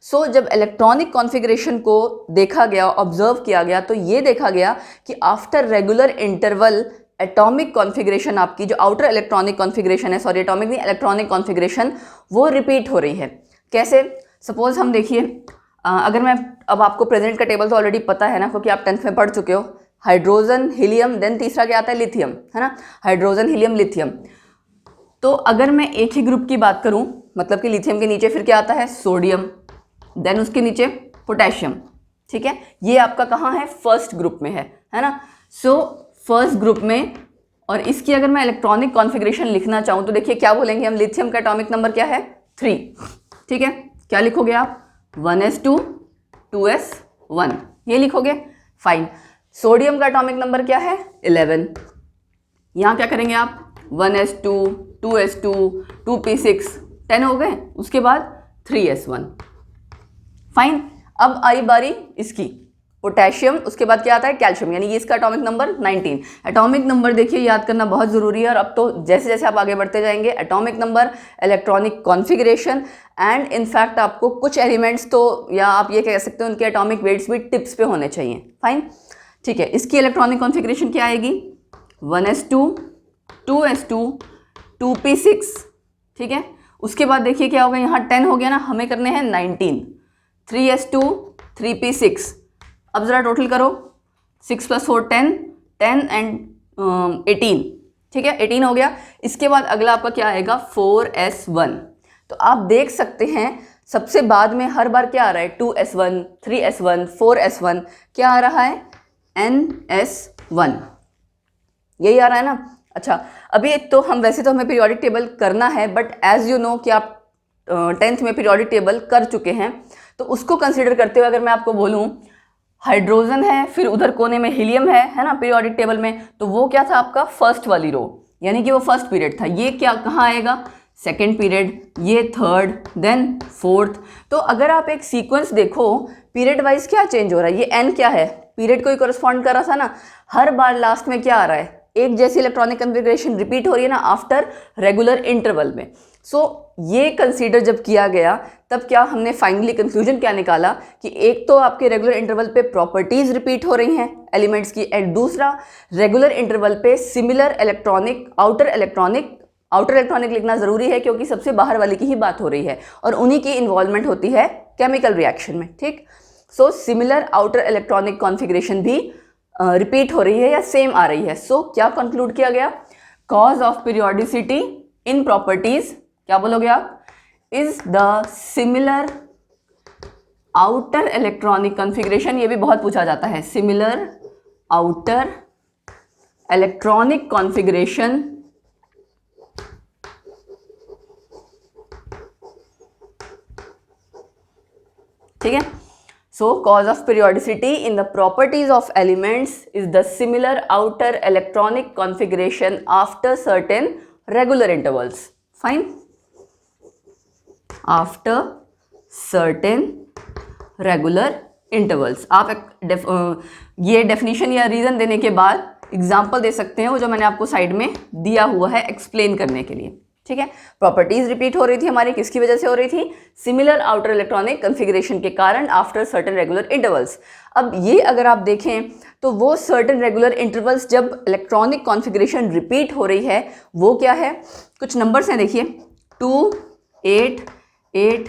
Speaker 1: सो जब इलेक्ट्रॉनिक कॉन्फ़िगरेशन को देखा गया, ऑब्जर्व किया गया, तो ये देखा गया कि after regular interval atomic configuration आपकी जो आउटर इलेक्ट्रॉनिक कॉन्फ़िगरेशन है, सॉरी एटॉमिक नहीं, इलेक्ट्रॉनिक कॉन्फ़िगरेशन, वो रिपीट हो रही है। कैसे? सपोज हम देखिए, अगर मैं अब आपको प्रेजेंट का टेबल तो ऑलरेडी पता है ना, क्योंकि आप 10th में पढ़ चुके हो। हाइड्रोजन, हीलियम, देन तीसरा क्या आता है? लिथियम, है ना। Hydrogen, helium, lithium. तो अगर मैं एक ही ग्रुप की बात करूं, मतलब कि लिथियम के नीचे फिर क्या आता है? सोडियम, देन उसके नीचे पोटेशियम, ठीक है। ये आपका कहाँ है? फर्स्ट ग्रुप में है ना। सो फर्स्ट ग्रुप में, और इसकी अगर मैं इलेक्ट्रॉनिक कॉन्फ़िगरेशन लिखना चाहूँ तो देखिए क्या बोलेंगे हम? लिथियम का एटॉमिक नंबर क्या है? 3, ठीक है। क्या लिखोगे आप? 1s2 2s1, ये लिखोगे, फाइन। सोडियम का एटॉमिक नंबर क्या है? 11। यहाँ क्या करेंगे आप? 1s2 2s2 2p6, 10 हो गए। उसके बाद 3s1, फाइन। अब आई बारी इसकी, पोटेशियम, उसके बाद क्या आता है? कैल्शियम, यानी ये इसका एटॉमिक नंबर 19। एटॉमिक नंबर देखिए याद करना बहुत ज़रूरी है। और अब तो जैसे जैसे आप आगे बढ़ते जाएंगे, atomic number, electronic configuration, and in fact आपको कुछ एलिमेंट्स तो, या आप ये कह सकते हो उनके एटॉमिक वेट्स भी टिप्स पे होने चाहिए, फाइन, ठीक है। इसकी इलेक्ट्रॉनिक कॉन्फ़िगरेशन क्या आएगी? 1s2 2s2 2p6, ठीक है। उसके बाद देखिए क्या होगा, यहाँ 10 हो गया ना, हमें करने हैं 19, 3s2 3p6। अब ज़रा टोटल करो, 6 + 4 10, 10 एंड 18, ठीक है, 18 हो गया। इसके बाद अगला आपका क्या आएगा? 4s1। तो आप देख सकते हैं सबसे बाद में हर बार क्या आ रहा है? 2s1 3s1 4s1, क्या आ रहा है? ns1, यही आ रहा है ना। अच्छा, अभी तो हम वैसे तो हमें पीरियोडिक टेबल करना है, बट एज यू नो कि आप 10th में पीरियोडिक टेबल कर चुके हैं, तो उसको कंसीडर करते हुए अगर मैं आपको बोलूं हाइड्रोजन है, फिर उधर कोने में हीलियम है ना पीरियोडिक टेबल में, तो वो क्या था आपका? फर्स्ट वाली रो, यानी कि वो फर्स्ट पीरियड था। ये क्या कहाँ आएगा? सेकेंड पीरियड, ये थर्ड, देन फोर्थ। तो अगर आप एक सीक्वेंस देखो, पीरियड वाइज क्या चेंज हो रहा है? ये एन क्या है? पीरियड को ही करस्पॉन्ड कर रहा था ना। हर बार लास्ट में क्या आ रहा है? एक जैसी इलेक्ट्रॉनिक कन्फिग्रेशन रिपीट हो रही है ना आफ्टर रेगुलर इंटरवल में। सो ये कंसीडर जब किया गया, तब क्या हमने फाइनली कंक्लूजन क्या निकाला कि एक तो आपके रेगुलर इंटरवल पे प्रॉपर्टीज रिपीट हो रही हैं एलिमेंट्स की, एंड दूसरा रेगुलर इंटरवल पे सिमिलर इलेक्ट्रॉनिक, आउटर इलेक्ट्रॉनिक लिखना जरूरी है क्योंकि सबसे बाहर वाले की ही बात हो रही है और उन्हीं की इन्वॉल्वमेंट होती है केमिकल रिएक्शन में, ठीक। So similar outer electronic configuration भी रिपीट हो रही है या सेम आ रही है। सो क्या कंक्लूड किया गया? Cause of periodicity in properties, क्या बोलोगे आप? Is the similar outer electronic configuration. ये भी बहुत पूछा जाता है, सिमिलर आउटर इलेक्ट्रॉनिक कॉन्फ़िगरेशन ठीक है। So cause of periodicity in the properties of elements is the similar outer electronic configuration after certain regular intervals, fine, after certain regular intervals. आप ये डेफिनेशन या रीज़न देने के बाद एग्जाम्पल दे सकते हैं, वो जो मैंने आपको साइड में दिया हुआ है एक्सप्लेन करने के लिए, ठीक है। प्रॉपर्टीज रिपीट हो रही थी हमारी, किसकी वजह से हो रही थी? सिमिलर आउटर इलेक्ट्रॉनिक कन्फिग्रेशन के कारण आफ्टर सर्टेन रेगुलर इंटरवल्स। अब ये अगर आप देखें तो वो सर्टेन रेगुलर इंटरवल्स जब इलेक्ट्रॉनिक कॉन्फिग्रेशन रिपीट हो रही है, वो क्या है? कुछ नंबर्स हैं, देखिए 2 8 8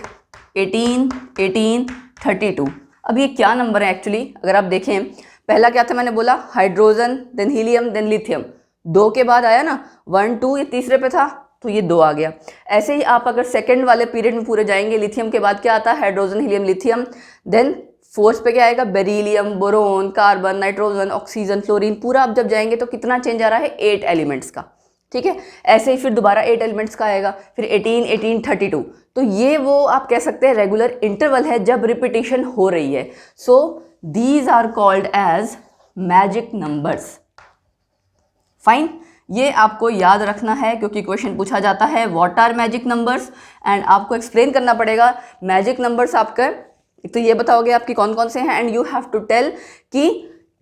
Speaker 1: 18 18 32। अब ये क्या नंबर है एक्चुअली? अगर आप देखें, पहला क्या था मैंने बोला? Hydrogen, then helium, then lithium. 2 के बाद आया ना 1 2, ये तीसरे पे था तो ये 2 आ गया। ऐसे ही आप अगर सेकंड वाले पीरियड में पूरे जाएंगे, लिथियम के बाद क्या आता है? Hydrogen, helium, lithium, then fourth पे क्या आएगा? Beryllium, boron, carbon, nitrogen, oxygen, fluorine. पूरा आप जब जाएंगे तो कितना चेंज आ रहा है? 8 एलिमेंट्स का, ठीक है। ऐसे ही फिर दोबारा 8 एलिमेंट्स का आएगा, फिर 18 18 32। तो ये वो आप कह सकते हैं रेगुलर इंटरवल है जब रिपीटिशन हो रही है। So these are called as magic numbers, fine. ये आपको याद रखना है क्योंकि क्वेश्चन पूछा जाता है what are magic numbers, and आपको एक्सप्लेन करना पड़ेगा मैजिक नंबर्स आपका। तो ये बताओगे आपकी कौन कौन से हैं, and you have to tell कि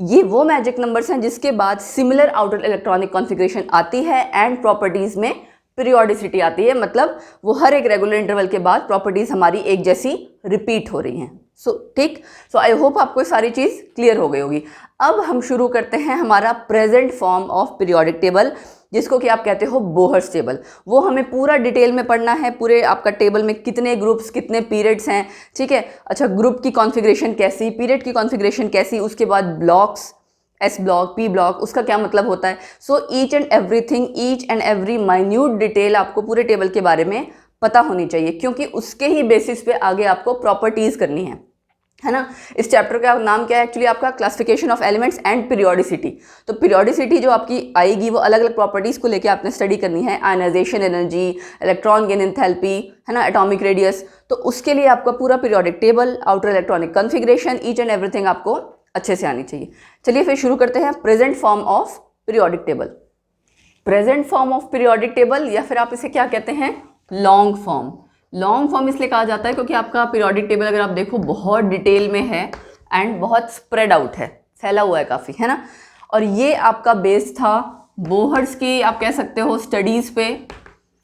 Speaker 1: ये वो मैजिक नंबर्स हैं जिसके बाद सिमिलर आउटर इलेक्ट्रॉनिक कॉन्फ़िगरेशन आती है एंड प्रॉपर्टीज़ में पीरियोडिसिटी आती है, मतलब वो हर एक रेगुलर इंटरवल के बाद प्रॉपर्टीज़ हमारी एक जैसी रिपीट हो रही हैं। ठीक, सो आई होप आपको सारी चीज़ क्लियर हो गई होगी। अब हम शुरू करते हैं हमारा present form of periodic table, जिसको कि आप कहते हो बोहर्स टेबल। वो हमें पूरा डिटेल में पढ़ना है, पूरे आपका टेबल में कितने ग्रुप्स कितने पीरियड्स हैं, ठीक है। अच्छा, ग्रुप की कॉन्फ़िगरेशन कैसी, पीरियड की कॉन्फ़िगरेशन कैसी, उसके बाद blocks, S block, P block, उसका क्या मतलब होता है। So each and everything, each and every minute detail आपको पूरे टेबल के बारे में पता होनी चाहिए, क्योंकि उसके ही बेसिस पे आगे आपको प्रॉपर्टीज़ करनी है ना। इस चैप्टर का नाम क्या है एक्चुअली आपका, classification of elements and periodicity. तो पीरियोडिसिटी जो आपकी आएगी वो अलग अलग प्रॉपर्टीज़ को लेके आपने स्टडी करनी है, ionization energy, electron gain enthalpy, है ना, एटॉमिक रेडियस। तो उसके लिए आपका पूरा periodic table, outer electronic configuration, each and everything आपको अच्छे से आनी चाहिए। चलिए फिर शुरू करते हैं present form of periodic table. Present form of periodic table, या फिर आप इसे क्या कहते हैं, लॉन्ग फॉर्म। लॉन्ग फॉर्म इसलिए कहा जाता है क्योंकि आपका पीरियोडिक टेबल अगर आप देखो बहुत डिटेल में है एंड बहुत स्प्रेड आउट है, फैला हुआ है काफ़ी, है ना। और ये आपका बेस था बोहर्स की, आप कह सकते हो, स्टडीज़ पे,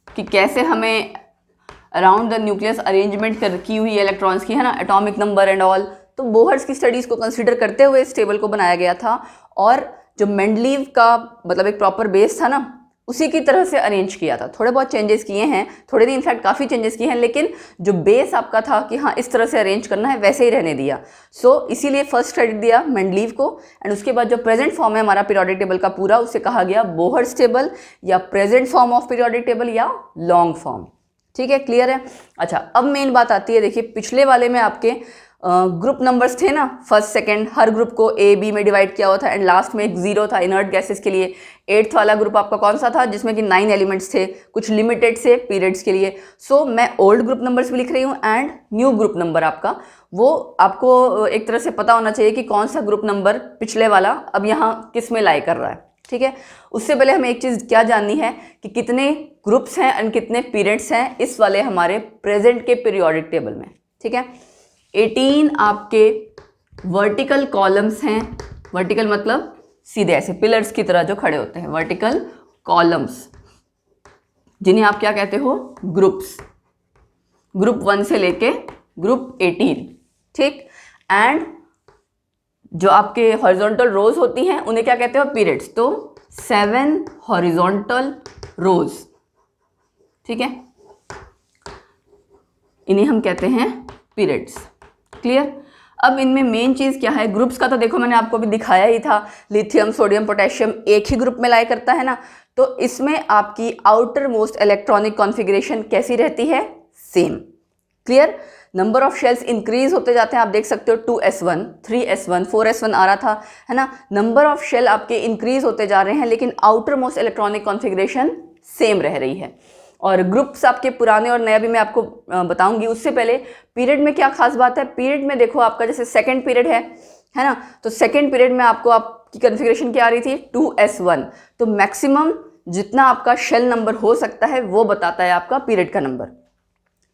Speaker 1: कि कैसे हमें अराउंड द न्यूक्लियस अरेंजमेंट की हुई इलेक्ट्रॉन्स की, है ना, एटॉमिक नंबर एंड ऑल। तो बोहर्स की स्टडीज़ को कंसिडर करते हुए इस टेबल को बनाया गया था, और जो मेंडलीव का मतलब एक प्रॉपर बेस था ना, उसी की तरह से अरेंज किया था। थोड़े बहुत चेंजेस किए हैं, थोड़े नहीं, इनफैक्ट काफ़ी चेंजेस किए हैं, लेकिन जो बेस आपका था कि हाँ इस तरह से अरेंज करना है, वैसे ही रहने दिया। इसीलिए फर्स्ट क्रेडिट दिया मेंडलीव को। एंड उसके बाद जो प्रेजेंट फॉर्म है हमारा पीरियोडिक टेबल का पूरा, उसे कहा गया बोहर्स टेबल, या present form of periodic table, या लॉन्ग फॉर्म। ठीक है, क्लियर है। अच्छा, अब मेन बात आती है, देखिए पिछले वाले में आपके ग्रुप नंबर्स थे ना, फर्स्ट सेकंड, हर ग्रुप को ए बी में डिवाइड किया हुआ था, एंड लास्ट में एक जीरो था इनर्ट गैसेस के लिए। 8th वाला ग्रुप आपका कौन सा था, जिसमें कि 9 एलिमेंट्स थे, कुछ लिमिटेड से पीरियड्स के लिए। मैं ओल्ड ग्रुप नंबर्स भी लिख रही हूँ एंड न्यू ग्रुप नंबर आपका, वो आपको एक तरह से पता होना चाहिए कि कौन सा ग्रुप नंबर पिछले वाला अब यहाँ किस में लाई कर रहा है। ठीक है, उससे पहले हमें एक चीज़ क्या जाननी है कि कितने ग्रुप्स हैं एंड कितने पीरियड्स हैं इस वाले हमारे प्रेजेंट के पीरियोडिक टेबल में। ठीक है, 18 आपके वर्टिकल कॉलम्स हैं। वर्टिकल मतलब सीधे ऐसे पिलर्स की तरह जो खड़े होते हैं, वर्टिकल कॉलम्स, जिन्हें आप क्या कहते हो, ग्रुप्स। ग्रुप 1 से लेके ग्रुप 18। ठीक, एंड जो आपके हॉरिजॉन्टल रोज होती हैं उन्हें क्या कहते हो, पीरियड्स। तो 7 हॉरिजॉन्टल रोज, ठीक है, इन्हें हम कहते हैं पीरियड्स। क्लियर। अब इनमें मेन चीज़ क्या है, ग्रुप्स का तो देखो मैंने आपको भी दिखाया ही था, लिथियम सोडियम पोटेशियम एक ही ग्रुप में लाई करता है ना। तो इसमें आपकी आउटर मोस्ट इलेक्ट्रॉनिक कॉन्फ़िगरेशन कैसी रहती है, same. Clear. Number of shells increase होते जाते हैं, आप देख सकते हो 2s1, 3s1, 4s1 आ रहा था, है ना। नंबर ऑफ शेल आपके इंक्रीज होते जा रहे हैं, लेकिन outer most electronic configuration same रह रही है। और ग्रुप्स आपके पुराने और नए भी मैं आपको बताऊंगी। उससे पहले पीरियड में क्या खास बात है, पीरियड में देखो आपका जैसे सेकंड पीरियड है ना, तो सेकंड पीरियड में आपको आपकी कॉन्फ़िगरेशन क्या आ रही थी, 2s1। तो मैक्सिमम जितना आपका शेल नंबर हो सकता है वो बताता है आपका पीरियड का नंबर।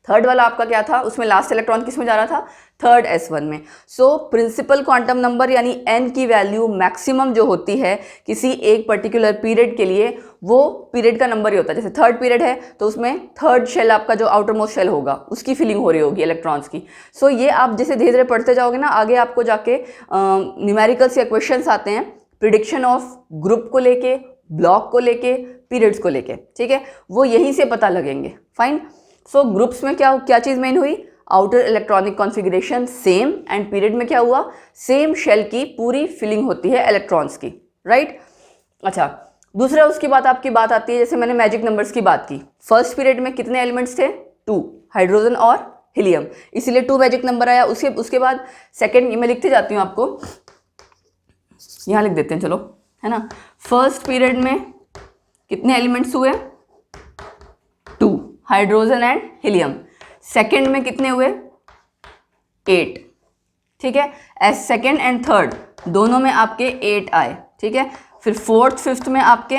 Speaker 1: थर्ड वाला आपका क्या था, उसमें लास्ट इलेक्ट्रॉन किस में जा रहा था, 3rd s1 में। प्रिंसिपल क्वांटम नंबर यानी n की वैल्यू मैक्सिमम जो होती है किसी एक पर्टिकुलर पीरियड के लिए, वो पीरियड का नंबर ही होता है। जैसे थर्ड पीरियड है तो उसमें थर्ड शेल आपका जो आउटर मोस्ट शेल होगा उसकी फिलिंग हो रही होगी इलेक्ट्रॉन्स की। ये आप जैसे धीरे धीरे पढ़ते जाओगे ना, आगे आपको जाके न्यूमेरिकल्स या क्वेश्चंस आते हैं प्रिडिक्शन ऑफ ग्रुप को लेके, ब्लॉक को लेके, पीरियड्स को लेके। ठीक है, वो यहीं से पता लगेंगे। फाइन। ग्रुप्स में क्या चीज़ मेन हुई, outer electronic configuration same, and period में क्या हुआ, सेम शेल की पूरी फिलिंग होती है इलेक्ट्रॉन्स की। राइट। अच्छा, दूसरा उसकी बात आपकी बात आती है, जैसे मैंने मैजिक नंबर्स की बात की, फर्स्ट पीरियड में कितने एलिमेंट्स थे, 2, हाइड्रोजन और हीलियम, इसीलिए 2 मैजिक नंबर आया। उसके बाद सेकेंड, मैं लिखते जाती हूँ आपको, यहाँ लिख देते हैं चलो, है ना। फर्स्ट पीरियड में कितने एलिमेंट्स हुए, 2, हाइड्रोजन एंड हीलियम। सेकेंड में कितने हुए, 8। ठीक है, एज सेकेंड एंड थर्ड दोनों में आपके 8 आए। ठीक है, फिर फोर्थ फिफ्थ में आपके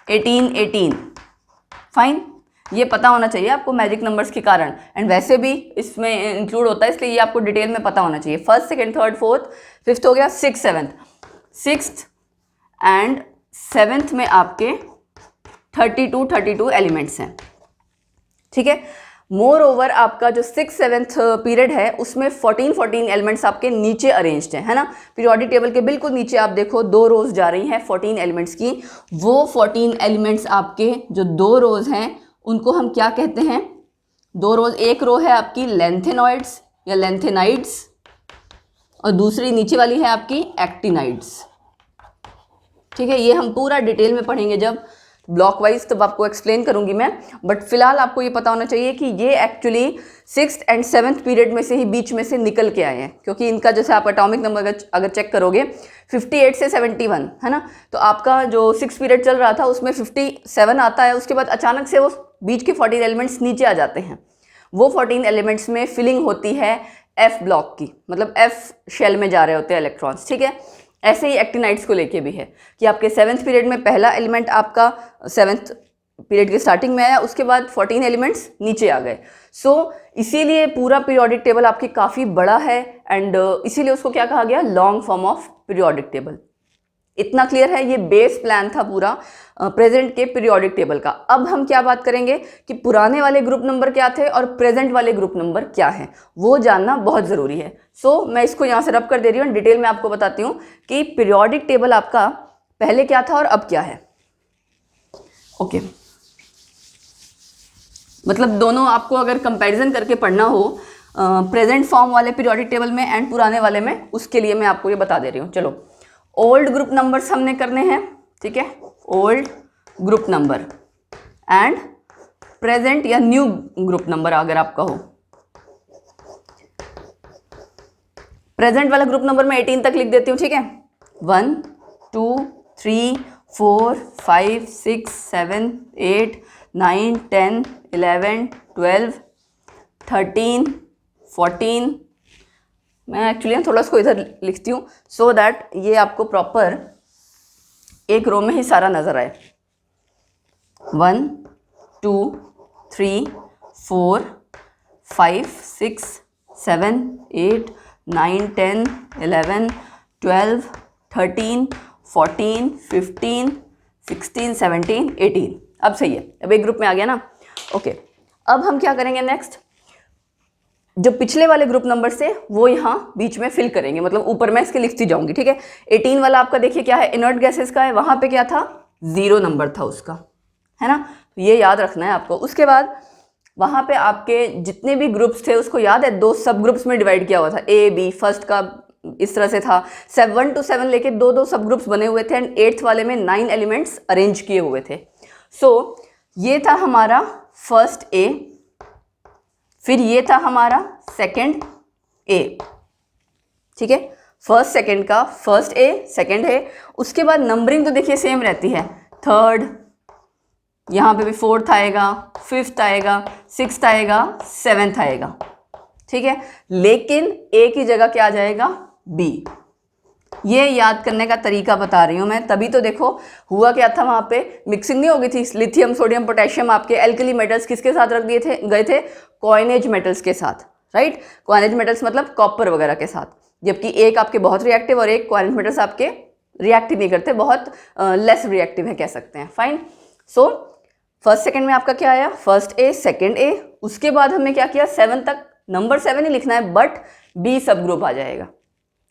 Speaker 1: 18। फाइन। ये पता होना चाहिए आपको मैजिक नंबर्स के कारण, एंड वैसे भी इसमें इंक्लूड होता है, इसलिए ये आपको डिटेल में पता होना चाहिए। First, second, third, fourth, fifth हो गया, six, seventh. Sixth and seventh में आपके 32 एलिमेंट्स हैं, ठीक है। मोर ओवर आपका जो सिक्स सेवन्थ पीरियड है उसमें 14 एलिमेंट्स आपके नीचे अरेंज्ड है ना। पीरियोडिक टेबल के बिल्कुल नीचे आप देखो 2 रोज जा रही हैं 14 एलिमेंट्स की। वो 14 एलिमेंट्स आपके जो 2 रोज हैं उनको हम क्या कहते हैं? 2 रोज, एक रो है आपकी लेंथेनॉइड्स या लेंथेनाइड्स और दूसरी नीचे वाली है आपकी एक्टिनाइड्स, ठीक है। ये हम पूरा डिटेल में पढ़ेंगे जब ब्लॉक वाइज, तब आपको एक्सप्लेन करूंगी मैं, बट फिलहाल आपको ये पता होना चाहिए कि ये actually sixth and seventh period में से ही बीच में से निकल के आए हैं, क्योंकि इनका जैसे आप एटॉमिक नंबर अगर चेक करोगे 58 से 71 है ना, तो आपका जो सिक्स पीरियड चल रहा था उसमें 57 आता है, उसके बाद अचानक से वो बीच के 14 एलिमेंट्स नीचे आ जाते हैं। वो 14 एलिमेंट्स में फिलिंग होती है एफ ब्लॉक की, मतलब एफ शेल में जा रहे होते हैं इलेक्ट्रॉन्स, ठीक है। ऐसे ही एक्टिनाइड्स को लेके भी है कि आपके सेवन्थ पीरियड में पहला एलिमेंट आपका सेवन्थ पीरियड के स्टार्टिंग में आया, उसके बाद 14 एलिमेंट्स नीचे आ गए। सो इसीलिए पूरा पीरियोडिक टेबल आपकी काफ़ी बड़ा है, एंड इसीलिए उसको क्या कहा गया? Long form of periodic table. इतना क्लियर है? ये बेस प्लान था पूरा प्रेजेंट के पीरियोडिक टेबल का। अब हम क्या बात करेंगे कि पुराने वाले ग्रुप नंबर क्या थे और प्रेजेंट वाले ग्रुप नंबर क्या है, वो जानना बहुत ज़रूरी है। सो मैं इसको यहाँ से रब कर दे रही हूँ, डिटेल में आपको बताती हूँ कि पीरियोडिक टेबल आपका पहले क्या था और अब क्या है। ओके, मतलब दोनों आपको अगर कंपैरिजन करके पढ़ना हो प्रेजेंट फॉर्म वाले पीरियोडिक टेबल में एंड पुराने वाले में, उसके लिए मैं आपको ये बता दे रही हूँ। चलो, ओल्ड ग्रुप नंबर्स हमने करने हैं, ठीक है, old group number and present या न्यू ग्रुप नंबर अगर आपका हो। प्रेजेंट वाला ग्रुप नंबर मैं 18 तक लिख देती हूँ, ठीक है। 1 2 3 4 5 6 7 8 9 10 11 12 13 14। मैं एक्चुअली थोड़ा सा इधर लिखती हूँ सो दैट ये आपको प्रॉपर एक रो में ही सारा नजर आए। 1 2 3 4 5 6 7 8 9 10 11 12 13 14 15 16 17 18। अब सही है, अब एक ग्रुप में आ गया ना। ओके, अब हम क्या करेंगे नेक्स्ट, जो पिछले वाले ग्रुप नंबर से वो यहाँ बीच में फिल करेंगे, मतलब ऊपर मैं इसके लिखती जाऊंगी, ठीक है। 18 वाला आपका देखिए क्या है, इनर्ट गैसेस का है, वहाँ पे क्या था? 0 नंबर था उसका, है ना, तो ये याद रखना है आपको। उसके बाद वहाँ पे आपके जितने भी ग्रुप्स थे उसको याद है 2 सब ग्रुप्स में डिवाइड किया हुआ था, ए बी। फर्स्ट का इस तरह से था, 1 to 7 लेके 2 सब ग्रुप्स बने हुए थे, एंड 8th वाले में 9 एलिमेंट्स अरेंज किए हुए थे। सो ये था हमारा फर्स्ट ए, फिर ये था हमारा सेकंड ए, ठीक है। फर्स्ट सेकंड का फर्स्ट ए, सेकंड ए। उसके बाद नंबरिंग तो देखिए सेम रहती है, थर्ड, यहाँ पे भी फोर्थ आएगा, फिफ्थ आएगा, सिक्स्थ आएगा, सेवेंथ आएगा, ठीक है। लेकिन ए की जगह क्या आ जाएगा? बी। ये याद करने का तरीका बता रही हूँ मैं, तभी तो देखो हुआ क्या था, वहाँ पे मिक्सिंग नहीं हो गई थी, लिथियम सोडियम पोटेशियम आपके एल्कली मेटल्स किसके साथ रख दिए थे गए थे? कॉइनेज मेटल्स के साथ, राइट। कॉइनेज मेटल्स मतलब कॉपर वगैरह के साथ, जबकि एक आपके बहुत रिएक्टिव और एक कॉइनेज मेटल्स आपके रिएक्ट नहीं करते, बहुत लेस रिएक्टिव है कह सकते हैं। फाइन। सो फर्स्ट सेकेंड में आपका क्या आया? फर्स्ट ए, सेकेंड ए। उसके बाद हमने क्या किया? 7 तक, नंबर 7 ही लिखना है, बट बी सब ग्रुप आ जाएगा,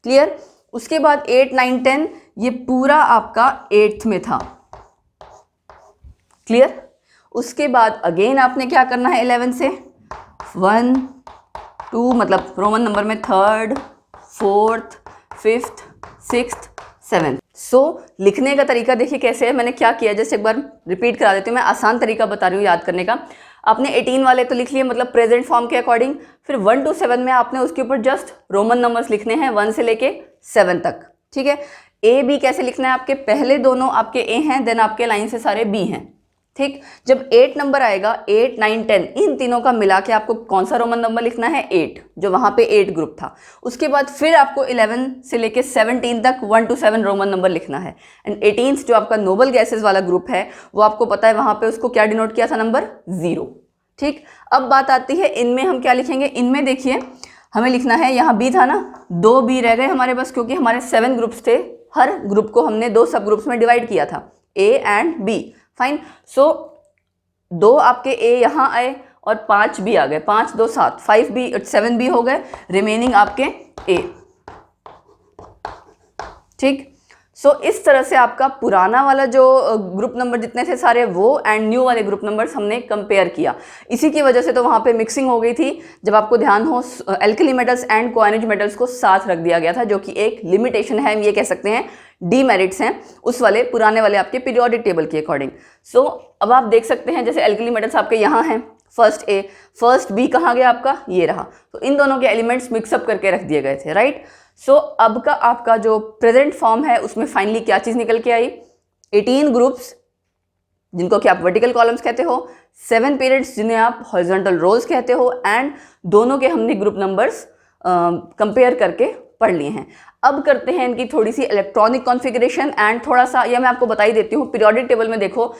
Speaker 1: क्लियर। उसके बाद 8 9 10 ये पूरा आपका 8th में था, क्लियर। उसके बाद अगेन आपने क्या करना है 11 से 1 2, मतलब रोमन नंबर में 3rd 4th 5th 6th 7th। सो लिखने का तरीका देखिए कैसे है, मैंने क्या किया, जैसे एक बार रिपीट करा देती हूँ, मैं आसान तरीका बता रही हूँ याद करने का। आपने 18 वाले तो लिख लिए, मतलब प्रेजेंट फॉर्म के अकॉर्डिंग। फिर 1 to 7 में आपने उसके ऊपर जस्ट रोमन नंबर्स लिखने हैं 1 से लेके 7 तक, ठीक है। ए बी कैसे लिखना है? आपके पहले दोनों आपके ए हैं, देन आपके लाइन से सारे बी हैं, ठीक, जब 8 नंबर आएगा, 8, 9, 10 इन तीनों का मिला के आपको कौन सा रोमन नंबर लिखना है, 8, जो वहाँ पे 8 ग्रुप था। उसके बाद फिर आपको 11 से लेके 17 तक 1 to 7 रोमन नंबर लिखना है। एंड 18 जो आपका नोबल गैसेस वाला ग्रुप है वो आपको पता है वहाँ पे उसको क्या डिनोट किया था, नंबर 0। ठीक, अब बात आती है इनमें हम क्या लिखेंगे। इनमें देखिए हमें लिखना है, यहाँ बी था ना, 2 बी रह गए हमारे पास क्योंकि हमारे 7 ग्रुप्स थे। हर ग्रुप को हमने 2 सब ग्रुप्स में डिवाइड किया था, ए एंड बी। फाइन, सो 2 आपके ए यहाँ आए और 5 बी आ गए, 5 2 7, 5 बी 7 बी हो गए, रिमेनिंग आपके ए। ठीक, सो इस तरह से आपका पुराना वाला जो ग्रुप नंबर जितने थे सारे वो एंड न्यू वाले ग्रुप नंबर्स हमने कंपेयर किया। इसी की वजह से तो वहाँ पे मिक्सिंग हो गई थी। जब आपको ध्यान हो, alkali metals and coordinate metals को साथ रख दिया गया था, जो कि एक लिमिटेशन है, ये कह सकते हैं डीमेरिट्स हैं उस वाले पुराने वाले आपके पीरियोडिक टेबल के अकॉर्डिंग। सो अब आप देख सकते हैं जैसे एल्कली मेटल्स आपके यहाँ हैं, फर्स्ट ए, फर्स्ट बी कहाँ गया आपका, ये रहा। तो इन दोनों के एलिमेंट्स मिक्सअप करके रख दिए गए थे, राइट। सो अब का आपका जो प्रेजेंट फॉर्म है उसमें फाइनली क्या चीज़ निकल के आई, 18 ग्रुप्स जिनको कि आप वर्टिकल कॉलम्स कहते हो, 7 पीरियड्स जिन्हें आप हॉरिजॉन्टल रोज कहते हो, एंड दोनों के हमने ग्रुप नंबर्स कंपेयर करके पढ़ लिए हैं। अब करते हैं इनकी थोड़ी सी इलेक्ट्रॉनिक कॉन्फ़िगरेशन एंड थोड़ा सा यह मैं आपको बता ही देती हूँ। पीरियोडिक टेबल में देखो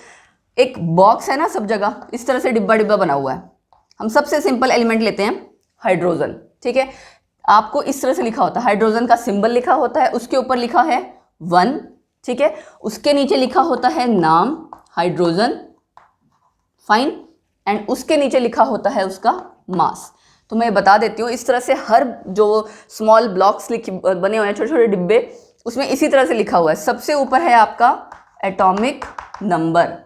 Speaker 1: एक बॉक्स है ना, सब जगह इस तरह से डिब्बा डिब्बा बना हुआ है। हम सबसे सिंपल एलिमेंट लेते हैं हाइड्रोजन, ठीक है। आपको इस तरह से लिखा होता है, हाइड्रोजन का सिंबल लिखा होता है, उसके ऊपर लिखा है 1, ठीक है। उसके नीचे लिखा होता है नाम हाइड्रोजन, फाइन, एंड उसके नीचे लिखा होता है उसका मास। तो मैं बता देती हूँ, इस तरह से हर जो स्मॉल ब्लॉक्स बने हुए हैं, छोटे छोटे डिब्बे, उसमें इसी तरह से लिखा हुआ है। सबसे ऊपर है आपका एटॉमिक नंबर,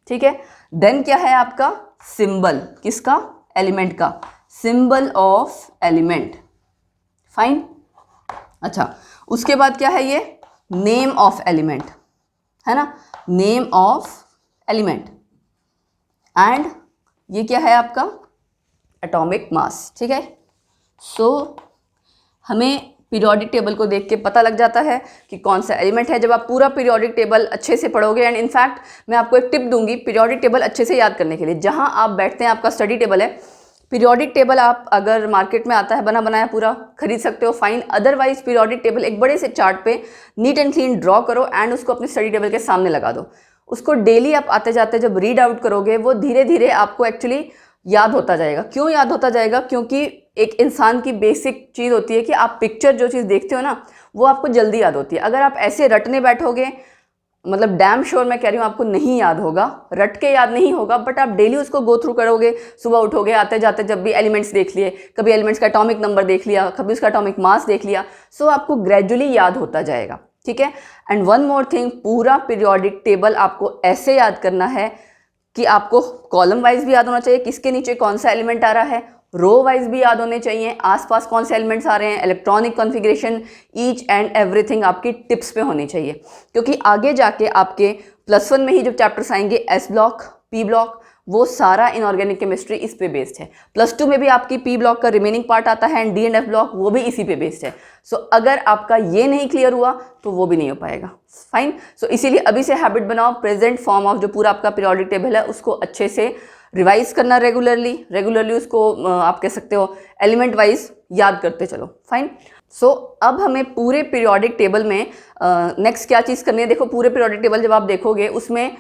Speaker 1: ठीक है। देन क्या है आपका सिंबल, किसका, एलिमेंट का, सिंबल ऑफ एलिमेंट, फाइन। अच्छा, उसके बाद क्या है, ये नेम ऑफ एलिमेंट है ना, नेम ऑफ एलिमेंट, एंड ये क्या है आपका एटॉमिक मास, ठीक है। सो हमें पीरियोडिक टेबल को देख के पता लग जाता है कि कौन सा एलिमेंट है। जब आप पूरा पीरियोडिक टेबल अच्छे से पढ़ोगे, एंड इनफैक्ट मैं आपको एक टिप दूंगी पीरियोडिक टेबल अच्छे से याद करने के लिए, जहां आप बैठते हैं आपका स्टडी टेबल है, पीरियोडिक टेबल आप अगर मार्केट में आता है बना बनाया पूरा, खरीद सकते हो, फाइन। अदरवाइज पीरियोडिक टेबल एक बड़े से चार्ट पे नीट एंड क्लीन ड्रॉ करो एंड उसको अपने स्टडी टेबल के सामने लगा दो। उसको डेली आप आते जाते जब रीड आउट करोगे, वो धीरे धीरे आपको एक्चुअली याद होता जाएगा। क्यों याद होता जाएगा, क्योंकि एक इंसान की बेसिक चीज़ होती है कि आप पिक्चर जो चीज़ देखते हो ना, वो आपको जल्दी याद होती है। अगर आप ऐसे रटने बैठोगे, मतलब डैम श्योर मैं कह रही हूँ आपको नहीं याद होगा, रट के याद नहीं होगा, बट आप डेली उसको गो थ्रू करोगे, सुबह उठोगे, आते जाते जब भी एलिमेंट्स देख लिए, कभी एलिमेंट्स का एटॉमिक नंबर देख लिया, कभी उसका एटॉमिक मास देख लिया, सो आपको ग्रेजुअली याद होता जाएगा, ठीक है। एंड वन मोर थिंग, पूरा पीरियोडिक टेबल आपको ऐसे याद करना है कि आपको कॉलम वाइज भी याद होना चाहिए, किसके नीचे कौन सा एलिमेंट आ रहा है, रो वाइज भी याद होने चाहिए, आसपास कौन से एलिमेंट्स आ रहे हैं, electronic configuration, each and everything आपकी टिप्स पे होनी चाहिए। क्योंकि आगे जाके आपके +1 में ही जो चैप्टर्स आएंगे, एस ब्लॉक, पी ब्लॉक, वो सारा इनऑर्गेनिक केमिस्ट्री इस पे बेस्ड है। +2 में भी आपकी पी ब्लॉक का रिमेनिंग पार्ट आता है and D and F block, वो भी इसी पे बेस्ड है। सो अगर आपका ये नहीं क्लियर हुआ तो वो भी नहीं हो पाएगा, फाइन। सो इसीलिए अभी से हैबिट बनाओ, प्रेजेंट फॉर्म ऑफ जो पूरा आपका पीरियोडिक टेबल है उसको अच्छे से रिवाइज करना, रेगुलरली उसको आप कह सकते हो एलिमेंट वाइज याद करते चलो, फाइन। सो अब हमें पूरे पीरियोडिक टेबल में नेक्स्ट क्या चीज़ करनी है। देखो पूरे पीरियोडिक टेबल जब आप देखोगे उसमें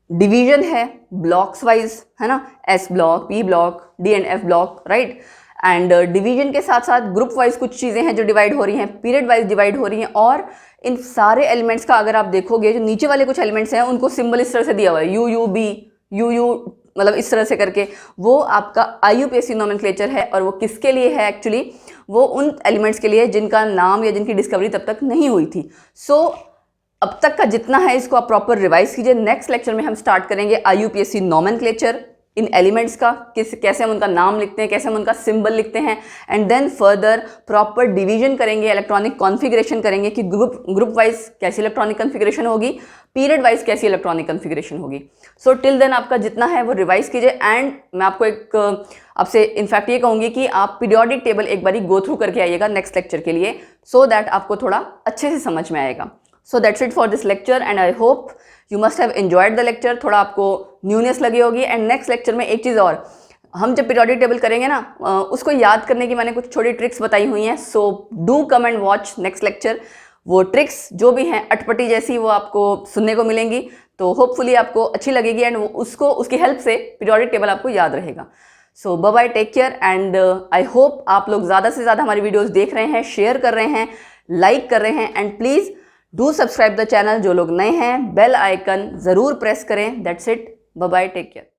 Speaker 1: डिवीजन है ब्लॉक्स वाइज, है ना, S block, P block, D and F block, right. And division के साथ साथ ग्रुप वाइज कुछ चीज़ें हैं जो डिवाइड हो रही हैं, पीरियड वाइज डिवाइड हो रही हैं। और इन सारे एलिमेंट्स का अगर आप देखोगे, जो नीचे वाले कुछ एलिमेंट्स हैं उनको सिंबल इस तरह से दिया हुआ है, U U B, U U, मतलब इस तरह से करके, वो आपका IUPAC नोमेनक्लेचर है। और वो किसके लिए है एक्चुअली, वो उन एलिमेंट्स के लिए जिनका नाम या जिनकी डिस्कवरी तब तक नहीं हुई थी। सो अब तक का जितना है इसको आप प्रॉपर रिवाइज कीजिए। नेक्स्ट लेक्चर में हम स्टार्ट करेंगे IUPAC नोमेनक्लेचर, इन एलिमेंट्स का, कैसे हम उनका नाम लिखते हैं, कैसे हम उनका सिंबल लिखते हैं, and then further proper division करेंगे, इलेक्ट्रॉनिक कॉन्फ़िगरेशन करेंगे कि ग्रुप वाइज कैसी इलेक्ट्रॉनिक कॉन्फ़िगरेशन होगी, पीरियड वाइज कैसी इलेक्ट्रॉनिक कॉन्फ़िगरेशन होगी। सो टिल देन आपका जितना है वो रिवाइज कीजिए। एंड मैं आपको एक आपसे इनफैक्ट ये कहूँगी कि आप पीरियोडिक टेबल एक बारी गो थ्रू करके आइएगा नेक्स्ट लेक्चर के लिए, सो दैट आपको थोड़ा अच्छे से समझ में आएगा। So that's it for this lecture and I hope you must have enjoyed the lecture. थोड़ा आपको न्यूनेस लगी होगी। एंड नेक्स्ट लेक्चर में एक चीज़ और, हम जब पीरियोडिक टेबल करेंगे ना, उसको याद करने की मैंने कुछ छोटी ट्रिक्स बताई हुई हैं। So do come and watch next lecture. वो ट्रिक्स जो भी हैं अटपटी जैसी वो आपको सुनने को मिलेंगी, तो होपफुली आपको अच्छी लगेगी एंड उसकी हेल्प से पीरियोडिक टेबल आपको याद रहेगा। So bye bye, take care and I hope आप लोग ज़्यादा से ज़्यादा हमारी वीडियोज़ देख रहे हैं, शेयर कर रहे हैं, लाइक कर रहे हैं and please do subscribe the channel. जो लोग नए हैं बेल आइकन ज़रूर प्रेस करें। That's it, bye bye, take care.